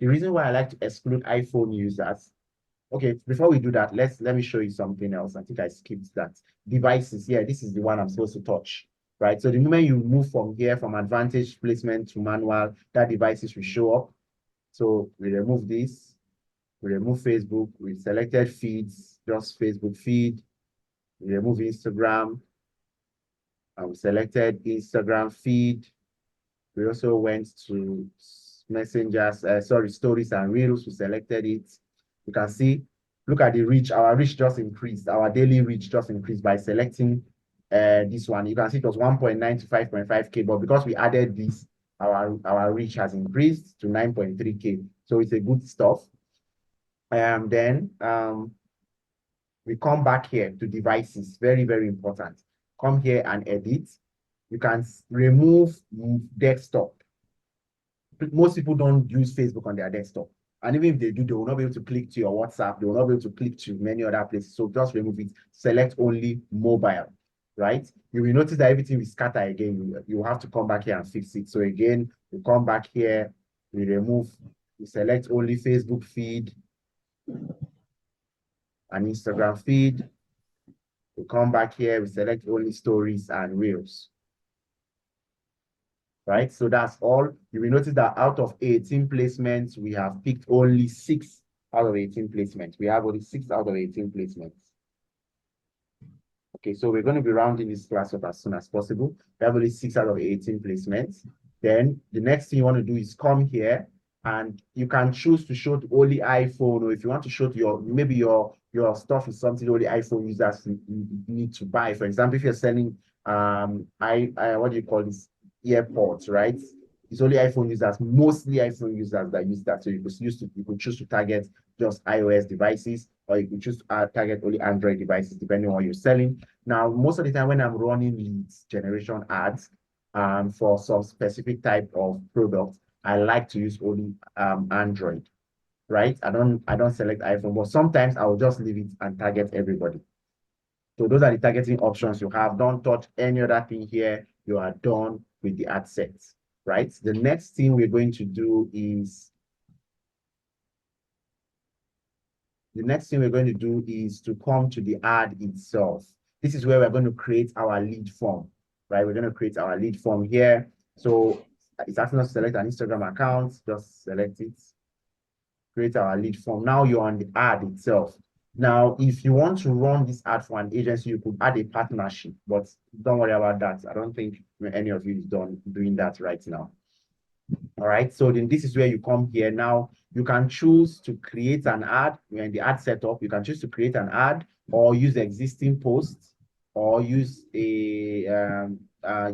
The reason why I like to exclude iPhone users, okay, before we do that, let me show you something else. I think I skipped that. Devices, yeah, this is the one I'm supposed to touch, right? So the moment you move from here, from advantage placement to manual, that devices will show up. So we remove this, we remove Facebook, we selected feeds, just Facebook feed, we remove Instagram, and we selected Instagram feed. We also went to messengers, stories and reels, we selected it. You can see, look at the reach. Our reach just increased. Our daily reach just increased by selecting this one. You can see it was 1.9 to 5.5K, but because we added this, our reach has increased to 9.3K. So it's a good stuff. Then we come back here to devices. Very, very important. Come here and edit. You can remove desktop. Most people don't use Facebook on their desktop. And even if they do, they will not be able to click to your WhatsApp. They will not be able to click to many other places. So just remove it. Select only mobile, right? You will notice that everything will scatter again. You will have to come back here and fix it. So again, we come back here, we select only Facebook feed and Instagram feed. We come back here, we select only stories and reels. Right? So that's all. You will notice that out of 18 placements, we have picked only 6 out of 18 placements. We have only 6 out of 18 placements. Okay, so we're going to be rounding this class up as soon as possible. We have only 6 out of 18 placements. Then the next thing you want to do is come here and you can choose to show to only iPhone, or if you want to show to maybe your stuff is something only iPhone users need to buy. For example, if you're selling what do you call this? AirPods, right? It's only iPhone users, mostly iPhone users that use that. So you could choose to target just iOS devices, or you could choose to target only Android devices, depending on what you're selling. Now, most of the time when I'm running leads generation ads for some specific type of product, I like to use only Android, right? I don't select iPhone, but sometimes I will just leave it and target everybody. So those are the targeting options you have. Don't touch any other thing here. You are done with the ad sets, right? The next thing we're going to do is to come to the ad itself. This is where we're going to create our lead form, right? We're going to create our lead form here. So it's asking us to select an Instagram account. Just select it. Create our lead form. Now you're on the ad itself. Now, if you want to run this ad for an agency, you could add a partnership, but don't worry about that. I don't think any of you is doing that right now. All right, so then this is where you come here. Now, you can choose to create an ad. In the ad setup, you can choose to create an ad or use existing posts, or use a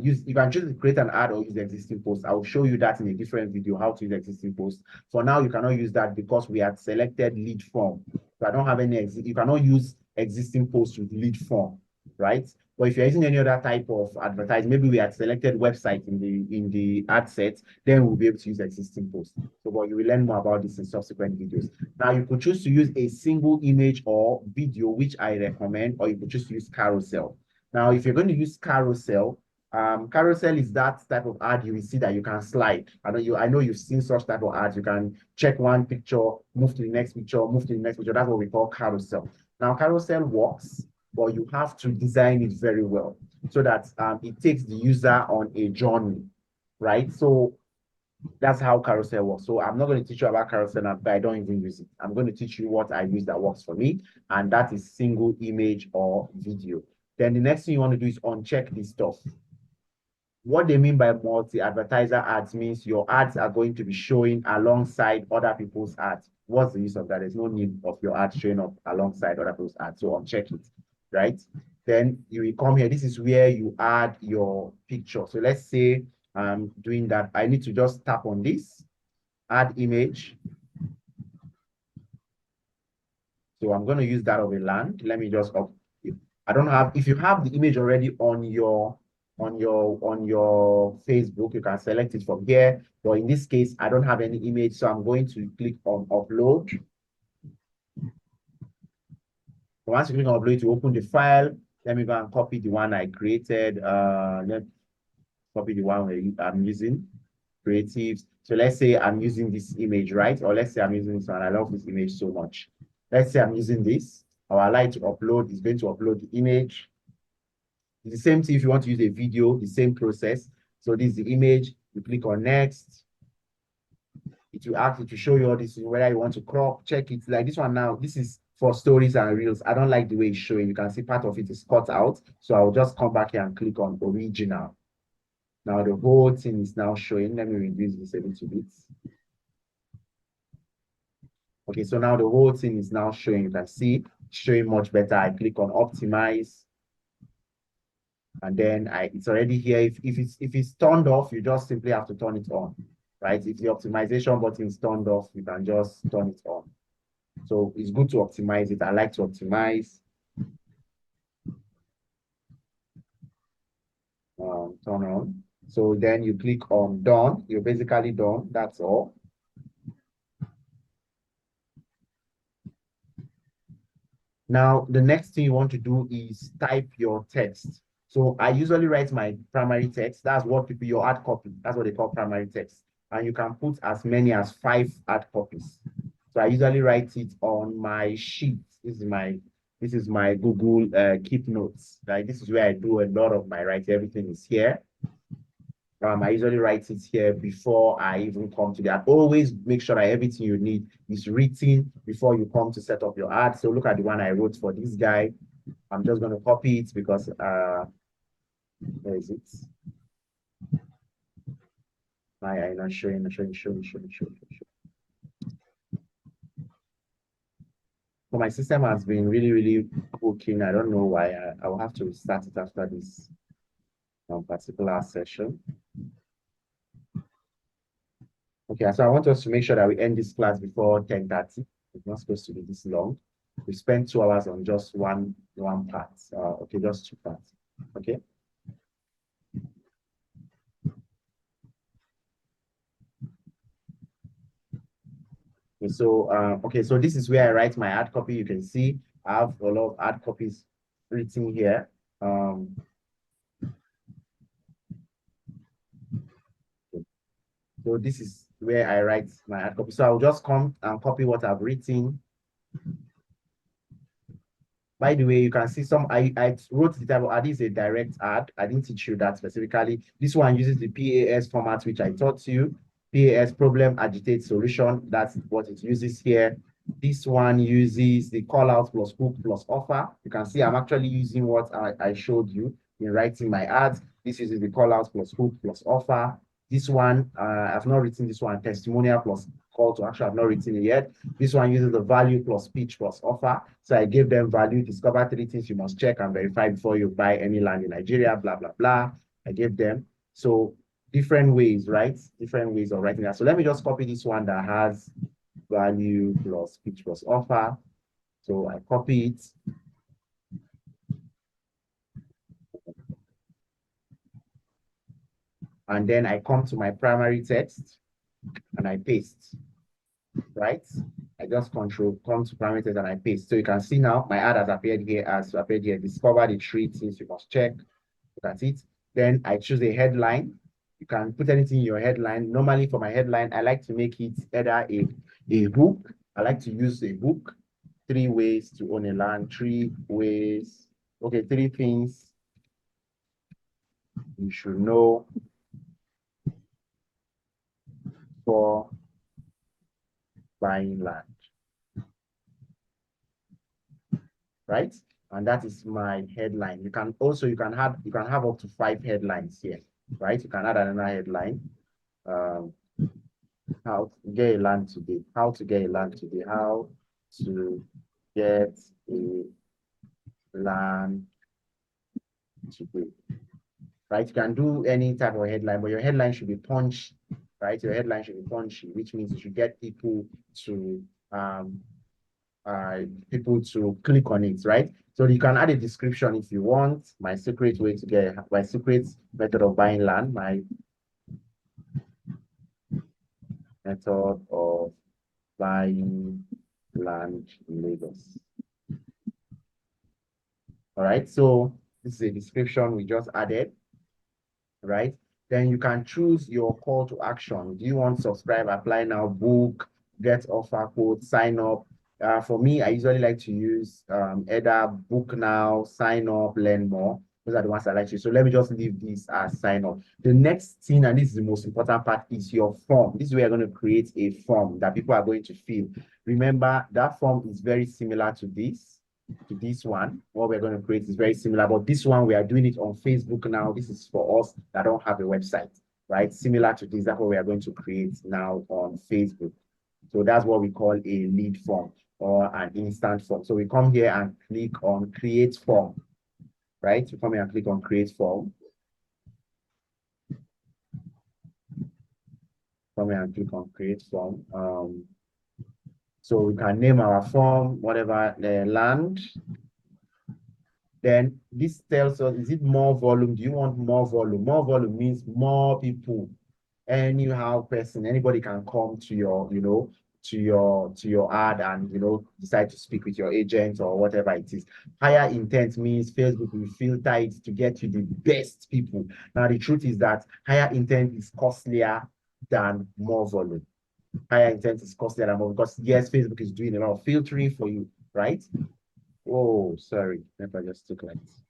you can choose to create an ad or use the existing post. I will show you that in a different video, how to use existing post. For now, you cannot use that because we had selected lead form. So I don't have any you cannot use existing post with lead form, right? But if you're using any other type of advertising, maybe we had selected website in the ad set, then we'll be able to use existing post. So, but you will learn more about this in subsequent videos. Now, you could choose to use a single image or video, which I recommend, or you could choose to use carousel. Now, if you're going to use carousel, carousel is that type of ad you will see that you can slide. I know you've seen such type of ads. You can check one picture, move to the next picture, move to the next picture. That's what we call carousel. Now, carousel works, but you have to design it very well so that it takes the user on a journey, right? So that's how carousel works. So I'm not going to teach you about carousel now, but I don't even use it. I'm going to teach you what I use that works for me, and that is single image or video. Then the next thing you want to do is uncheck this stuff. What they mean by multi-advertiser ads means your ads are going to be showing alongside other people's ads. What's the use of that? There's no need of your ads showing up alongside other people's ads. So uncheck it, right? Then you will come here. This is where you add your picture. So let's say I'm doing that. I need to just tap on this, add image. So I'm going to use that of a land. Let me just up. I don't have, if you have the image already on your Facebook, you can select it from here. But in this case, I don't have any image, so I'm going to click on upload. Once you click on upload, to open the file, let me go and copy the one I created. Let's copy the one I'm using, creatives. So let's say I'm using this image, right? Or let's say I'm using this one. I love this image so much. Let's say I'm using this. Our light to upload is going to upload the image. It's the same thing if you want to use a video, the same process. So this is the image. You click on next. It will ask you to show you all this, whether you want to crop, check it. Like this one now, this is for stories and reels. I don't like the way it's showing. You can see part of it is cut out. So I'll just come back here and click on original. Now the whole thing is now showing. Let me reduce this a little bit. Okay, so now the whole thing is now showing. You can see showing much better. I click on optimize. And then it's already here. If it's turned off, you just simply have to turn it on, right? If the optimization button is turned off, you can just turn it on. So it's good to optimize it. I like to optimize. Turn on. So then you click on done. You're basically done. That's all. Now, the next thing you want to do is type your text. So I usually write my primary text. That's what people, your ad copy. That's what they call primary text. And you can put as many as 5 ad copies. So I usually write it on my sheet. This is my Google Keep Notes. Right? This is where I do a lot of my writing. Everything is here. I usually write it here before I even come to that. Always make sure that everything you need is written before you come to set up your ad. So look at the one I wrote for this guy. I'm just going to copy it because where is it? I'm not showing. So my system has been really cooking. I don't know why. I will have to restart it after this particular session. Okay, so I want us to make sure that we end this class before 10:30. It's not supposed to be this long. We spent 2 hours on just one part. Okay, just 2 parts. Okay. Okay, so this is where I write my ad copy. You can see I have a lot of ad copies written here. So this is where I write my ad copy. So I'll just come and copy what I've written. By the way, you can see I wrote the type of ad is a direct ad. I didn't teach you that specifically. This one uses the PAS format, which I taught you. PAS, problem, agitate, solution. That's what it uses here. This one uses the call out plus hook plus offer. You can see I'm actually using what I showed you in writing my ads. This uses the call out plus hook plus offer. This one, I've not written this one, testimonial plus call to action. I've not written it yet. This one uses the value plus pitch plus offer. So I gave them value, discover 3 things you must check and verify before you buy any land in Nigeria, blah, blah, blah. I gave them. So different ways, right? Different ways of writing that. So let me just copy this one that has value plus pitch plus offer. So I copy it. And then I come to my primary text and I paste, right? I just come to primary text and I paste. So you can see now my ad has appeared here discover the 3 things you must check. That's it. Then I choose a headline. You can put anything in your headline. Normally for my headline, I like to make it either a hook. I like to use a hook. 3 ways to own a land, 3 ways Okay, 3 things you should know for buying land. Right? And that is my headline. You can have up to 5 headlines here, right? You can add another headline. How to get a land today. How to get a land today. How to get a land today. Right? You can do any type of headline, but your headline should be punchy, right? Your headline should be punchy, which means you should get people to click on it, right? So you can add a description if you want. My secret method of buying land, my method of buying land in Lagos. All right, so this is a description we just added, right? Then you can choose your call to action. Do you want subscribe, apply now, book, get offer quote, sign up? For me, I usually like to use either book now, sign up, learn more. Those are the ones I like to use. So let me just leave this as sign up. The next thing, and this is the most important part, is your form. This is where you're going to create a form that people are going to fill. Remember, that form is very similar to this one. What we're going to create is very similar, but this one we are doing it on Facebook now. This is for us that don't have a website, right? Similar to this, that's what we are going to create now on Facebook. So that's what we call a lead form or an instant form. So we come here and click on create form, right? We come here and click on create form. Come here and click on create form. So we can name our form, whatever, land. Then this tells us, is it more volume? Do you want more volume? More volume means more people. Anybody can come to your, to your ad and, decide to speak with your agent or whatever it is. Higher intent means Facebook will filter it to get you the best people. Now, the truth is that higher intent is costlier than more volume. Higher intent is costlier than more, because yes, Facebook is doing a lot of filtering for you, right? Oh, sorry. Maybe I just took lights.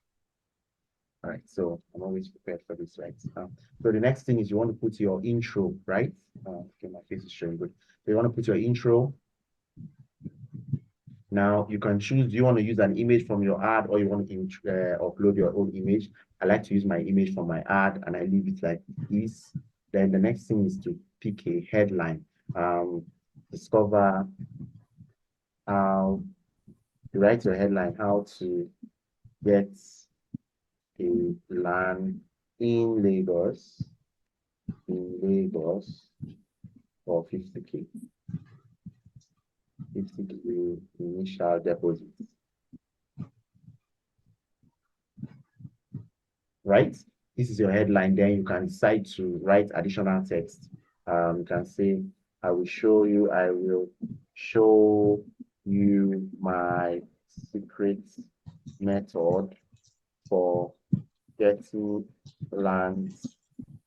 All right, so I'm always prepared for this, right? So the next thing is you want to put your intro, right? Okay, my face is showing good. So you want to put your intro. Now you can choose, do you want to use an image from your ad or you want to upload your own image? I like to use my image from my ad and I leave it like this. Then the next thing is to pick a headline. Discover how to write your headline, how to get a land in Lagos for 50K. 50K initial deposit. Right? This is your headline. Then you can decide to write additional text. You can say, I will show you my secret method for getting land.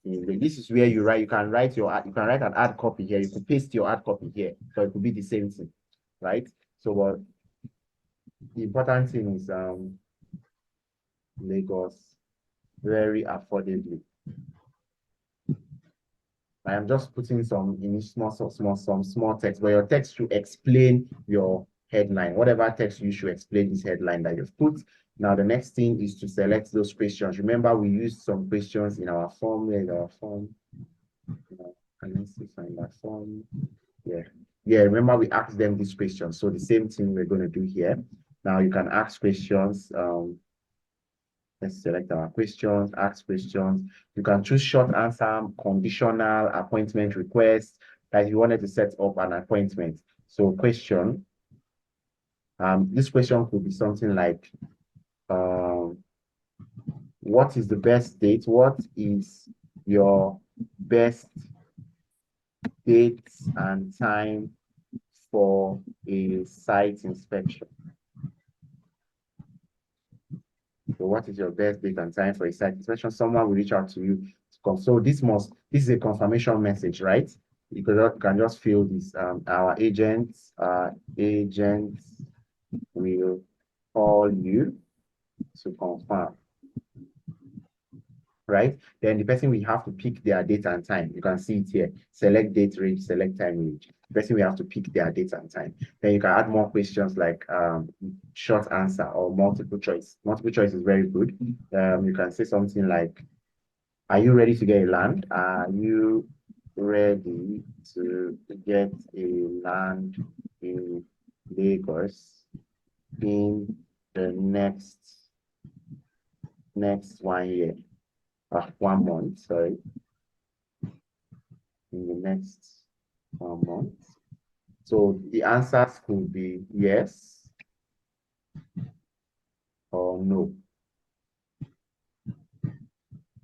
This is where you write. You can write your ad. You can write an ad copy here. You can paste your ad copy here, so it could be the same thing, right? So what the important thing is Lagos very affordably. I am just putting some small text, but your text should explain your headline. Whatever text you should explain this headline that you've put. Now the next thing is to select those questions. Remember, we used some questions in our form. Can I see find that form? Yeah. Remember, we asked them these questions. So the same thing we're going to do here. Now you can ask questions. Let's select our questions, ask questions. You can choose short answer, conditional, appointment request, like you wanted to set up an appointment. So question, this question could be something like, what is the best date? What is your best date and time for a site inspection? So what is your best date and time for a site inspection? Someone will reach out to you to come. So this is a confirmation message, right? You can just fill this. Our agents will call you to confirm. Right? Then the person will have to pick their date and time. You can see it here. Select date range, select time range. The person will have to pick their date and time. Then you can add more questions like short answer or multiple choice. Multiple choice is very good. You can say something like, are you ready to get a land? Are you ready to get a land in Lagos in the next 1 year? 1 month, sorry. In the next 1 month. So the answers could be yes or no.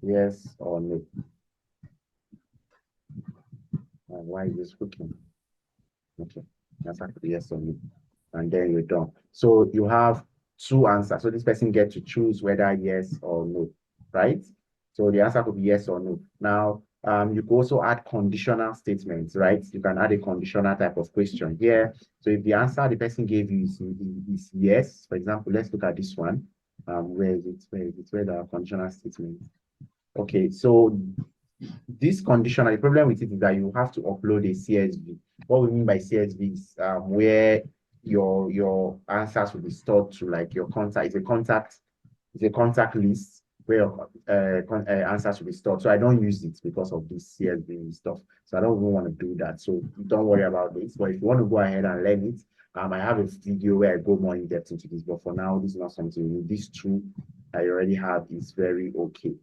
Yes or no. And why is this cooking? Okay, that's actually yes or no. And then you're done. So you have 2 answers. So this person gets to choose whether yes or no, right? So the answer could be yes or no. Now, you can also add conditional statements, right? You can add a conditional type of question here. So if the answer the person gave you is yes, for example, let's look at this one. Where is it? Where the conditional statement? Okay, so this conditional, the problem with it is that you have to upload a CSV. What we mean by CSV is where your answers will be stored to, like your contact. It's a contact list where your answers will be stored. So I don't use it because of this CSV stuff. So I don't even want to do that. So don't worry about this. But if you want to go ahead and learn it, I have a video where I go more in depth into this. But for now, this is not something you need. This tool I already have is very okay.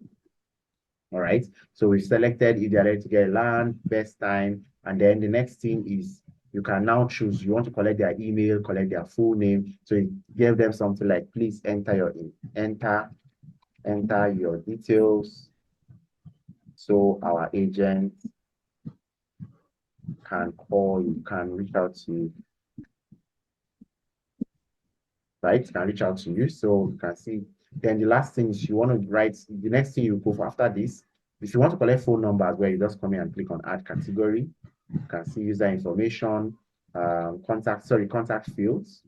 All right. So we've selected if they're ready to get land, best time. And then the next thing is you can now choose. You want to collect their email, collect their full name. So you give them something like, please enter your details. So our agent can call you, can reach out to you. Right? Can reach out to you. So you can see. Then the last thing is you want to write, the next thing you go for after this, if you want to collect phone numbers, where you just come here and click on add category, you can see user information, contact fields,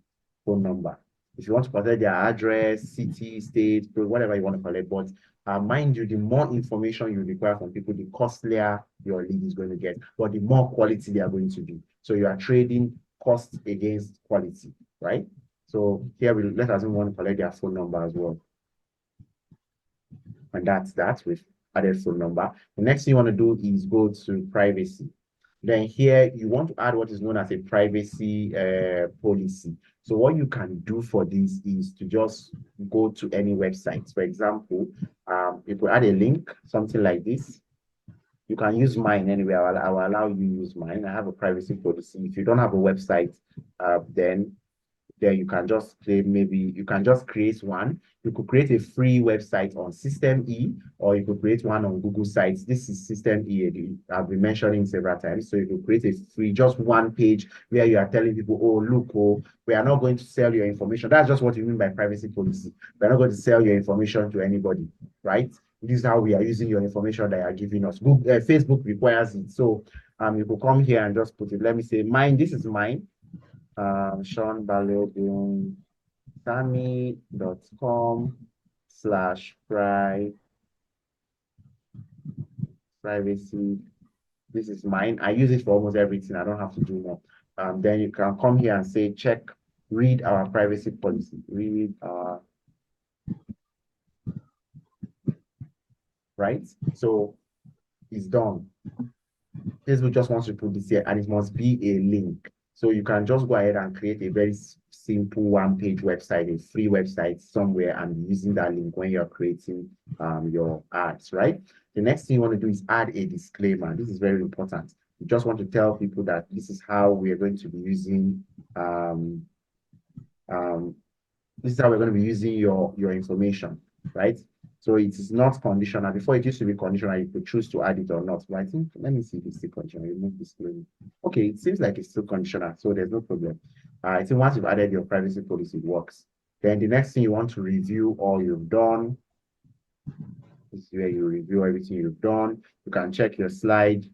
phone number. If you want to collect their address, city, state, whatever you want to collect, but mind you, the more information you require from people, the costlier your lead is going to get, but the more quality they are going to be. So you are trading cost against quality, right? So here let us want to collect their phone number as well. And that's that with added phone number. The next thing you want to do is go to privacy. Then here you want to add what is known as a privacy policy. So what you can do for this is to just go to any website. For example, you could add a link, something like this. You can use mine anyway. I will allow you to use mine. I have a privacy policy. If you don't have a website, then you can just claim, maybe you can just create one. You could create a free website on System E, or you could create one on Google Sites. This is System E. I've been mentioning several times. So you could create a free, just one page where you are telling people, oh, look, we are not going to sell your information. That's just what you mean by privacy policy. We're not going to sell your information to anybody, right? This is how we are using your information that you are giving us. Facebook requires it. So you could come here and just put it. Let me say mine. This is mine. Sean Balogun, Sammy.com/privacy. This is mine. I use it for almost everything. I don't have to do more. Then you can come here and say, read our privacy policy. Read our, right? So it's done. Facebook just wants to put this here, and it must be a link. So you can just go ahead and create a very simple one-page website, a free website somewhere, and using that link when you're creating your ads, right? The next thing you want to do is add a disclaimer. This is very important. You just want to tell people that this is how we are going to be using your information, right? So it is not conditional. Before it used to be conditional, you could choose to add it or not. But I think, let me see if it's still conditional. Remove disclaimer. Okay, it seems like it's still conditional, so there's no problem. I think once you've added your privacy policy, it works. Then the next thing you want to review all you've done. This is where you review everything you've done. You can check your slide.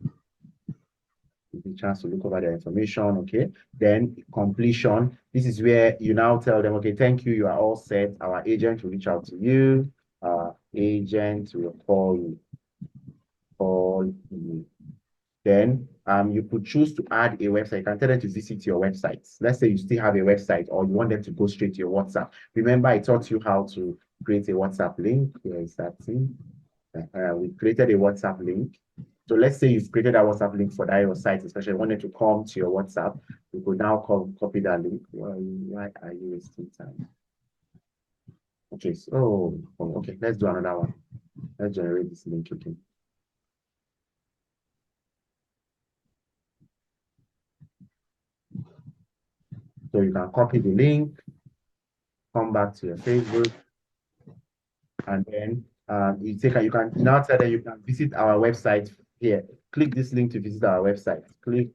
a chance to look over their information. Okay. Then completion. This is where you now tell them, okay, thank you. You are all set. Our agent will reach out to you. Our agent will call you. Then you could choose to add a website. You can tell them to visit your website. Let's say you still have a website or you want them to go straight to your WhatsApp. Remember, I taught you how to create a WhatsApp link. Here is that thing. We created a WhatsApp link. So let's say you've created a WhatsApp link for that your site, especially wanted to come to your WhatsApp. You could now copy that link. Why are you wasting time? Okay, so okay, let's do another one. Let's generate this link again. So you can copy the link, come back to your Facebook, and then you can now tell them you can visit our website here. Click this link to visit our website. Click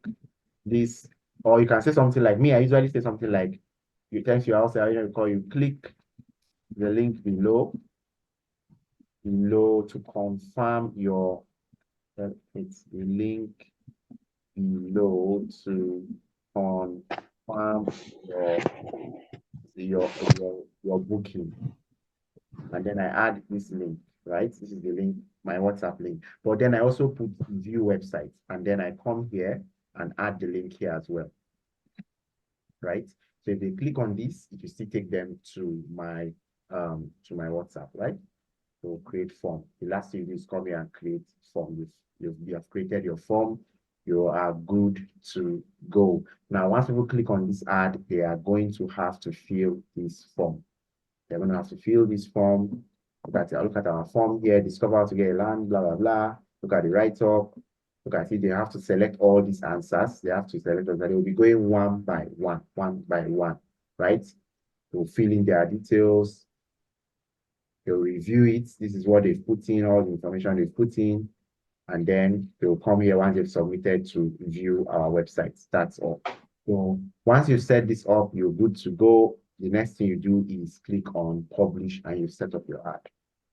this, or you can say something like me. I usually say something like, you thanks your house, I usually call you, click the link below to confirm your it's the link below to confirm your booking. And then I add this link, right? This is the link, my WhatsApp link. But then I also put view website, and then I come here and add the link here as well, right? So if they click on this, it will still take them to my WhatsApp, right? So create form. The last thing you do is come here and create form. You have created your form. You are good to go. Now, once people click on this ad, they are going to have to fill this form. They're going to have to fill this form. Look at our form here, discover how to get a land, blah, blah, blah. Look at the write-up. Look at it. They have to select all these answers. They have to select them. They will be going one by one, right? They'll fill in their details. They'll review it. This is what they've put in, all the information they've put in. And then they'll come here once they've submitted to view our website. That's all. So once you've set this up, you're good to go. The next thing you do is click on publish and you set up your ad.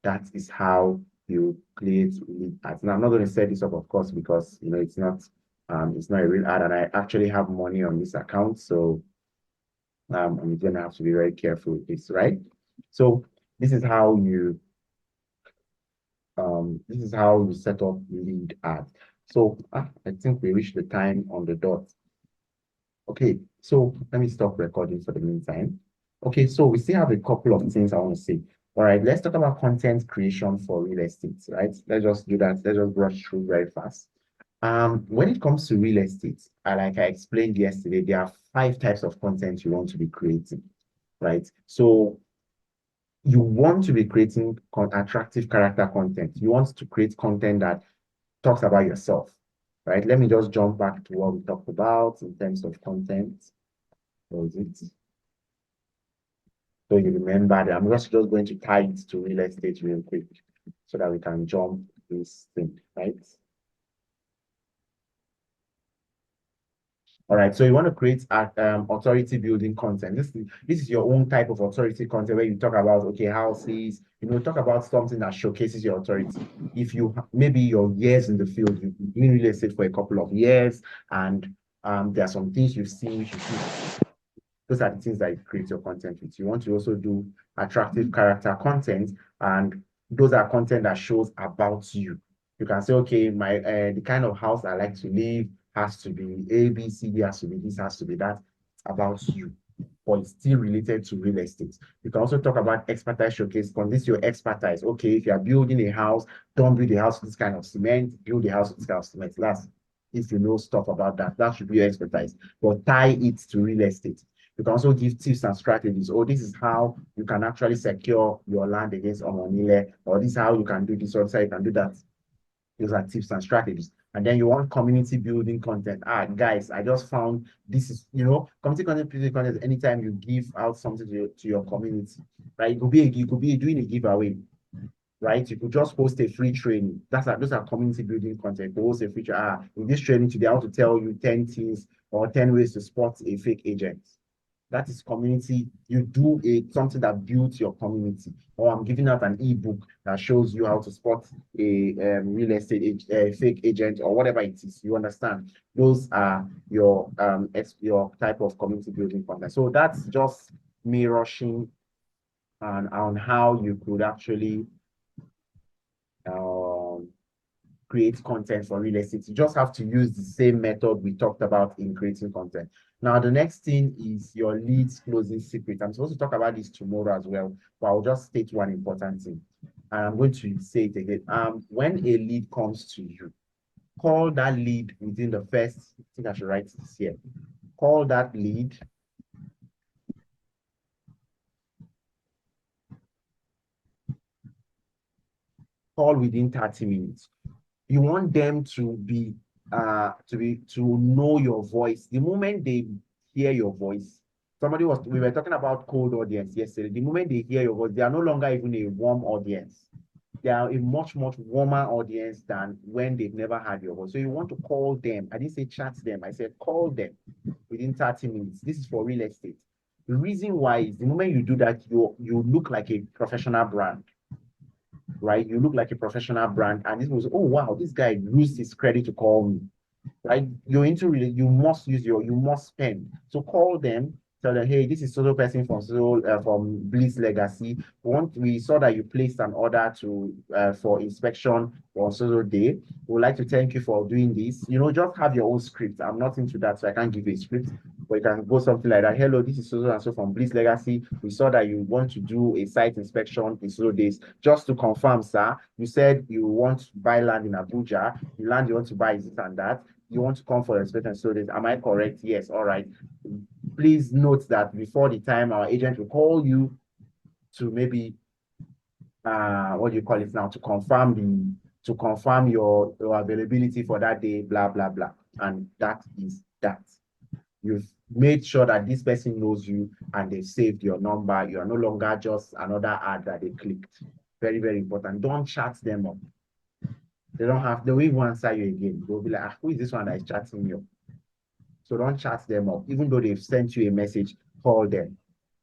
That is how you create lead ads. Now I'm not going to set this up, of course, because it's not a real ad, and I actually have money on this account. So I'm gonna have to be very careful with this, right? So this is how you set up lead ads. So I think we reached the time on the dot. Okay, so let me stop recording for the meantime. Okay, so we still have a couple of things I want to say. All right, let's talk about content creation for real estate, right? Let's just do that. Let's just brush through very fast. When it comes to real estate, like I explained yesterday, there are 5 types of content you want to be creating, right? So you want to be creating attractive character content. You want to create content that talks about yourself, right? Let me just jump back to what we talked about in terms of content. What was it? So you remember that I'm just going to tie it to real estate real quick so that we can jump this thing, right? All right, so you want to create authority building content. This is your own type of authority content where you talk about, okay, houses, talk about something that showcases your authority. If you maybe your years in the field, you've been doing real estate for a couple of years, and there are some things you've seen which you see. Those are the things that you create your content with. You want to also do attractive character content, and those are content that shows about you. You can say, okay, the kind of house I like to live has to be A, B, C, D, has to be this, has to be that. It's about you, but it's still related to real estate. You can also talk about expertise showcase. Because this is your expertise. Okay, if you are building a house, don't build a house with this kind of cement, build a house with this kind of cement. That's if you know stuff about that. That should be your expertise. But tie it to real estate. You can also give tips and strategies. Oh, this is how you can actually secure your land against Omonile, or this is how you can do this, or this is how you can do that. Those are tips and strategies. And then you want community building content. Guys, I just found this is, community content, building content, anytime you give out something to your community, right? You could be doing a giveaway, right? You could just post a free training. Those are community building content. Post a free in this training today, I want to tell you 10 things or 10 ways to spot a fake agent. That is community. You do something that builds your community. Or I'm giving out an ebook that shows you how to spot a real estate fake agent or whatever it is. You understand? Those are your type of community building content. So that's just me rushing on how you could actually create content for real estate. You just have to use the same method we talked about in creating content. Now, the next thing is your leads closing secret. I'm supposed to talk about this tomorrow as well, but I'll just state one important thing. And I'm going to say it again. When a lead comes to you, call that lead within the first, I think I should write this here. Call that lead. Call within 30 minutes. You want them to know your voice. The moment they hear your voice, we were talking about cold audience yesterday. The moment they hear your voice, they are no longer even a warm audience. They are a much, much warmer audience than when they've never had your voice. So you want to call them. I didn't say chat them. I said call them within 30 minutes. This is for real estate. The reason why is the moment you do that, you look like a professional brand. Right? You look like a professional brand, and this was, oh wow, this guy used his credit to call me. Right? You're into really, you must spend. So call them, tell them, hey, this is solo person from Bliss Legacy. We saw that you placed an order for inspection on solo day. We would like to thank you for doing this. You know, just have your own script. I'm not into that, so I can't give you a script. But you can go something like that. Hello, this is so and so from Bliss Legacy. We saw that you want to do a site inspection in solo days. Just to confirm, sir, you said you want to buy land in Abuja. The land you want to buy is this and that. You want to come for inspection solo days. Am I correct? Yes. All right. Please note that before the time, our agent will call you to maybe what do you call it now, to confirm your availability for that day, blah blah blah. And that is that. You've made sure that this person knows you and they saved your number. You are no longer just another ad that they clicked. Very, very important. Don't chat them up. They won't even answer you again. They'll be like, who is this one that is chatting you? So don't chat them up. Even though they've sent you a message, call them,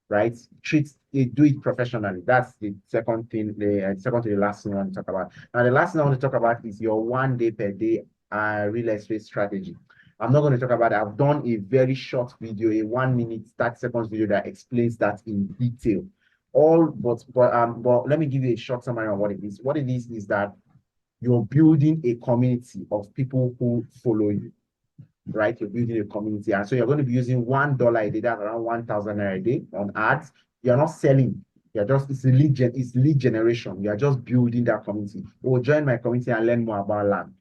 right? Do it professionally. That's the second thing, the second to the last thing I want to talk about. Now, the last thing I want to talk about is your 1 day per day real estate strategy. I'm not going to talk about it. I've done a very short video, a 1 minute, 30 seconds video that explains that in detail. But let me give you a short summary on what it is. What it is that you're building a community of people who follow you, right? You're building a community. And so you're going to be using $1 a day, that's around 1,000 a day on ads. You're not selling. It's lead generation. You're just building that community. Oh, join my community and learn more about land.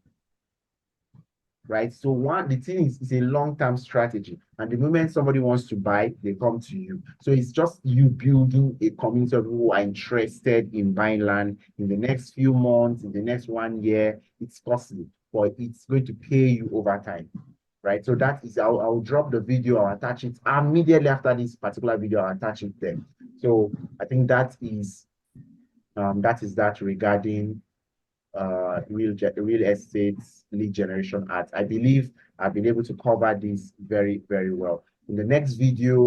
Right? So the thing is, it's a long-term strategy. And the moment somebody wants to buy, they come to you. So it's just you building a community of people who are interested in buying land in the next few months, in the next 1 year. It's possible, but it's going to pay you over time. Right? So that is, I'll drop the video, I'll attach it immediately after this particular video, I'll attach it there. So I think that is that regarding real estate lead generation ads. I believe I've been able to cover this very, very well. In the next video,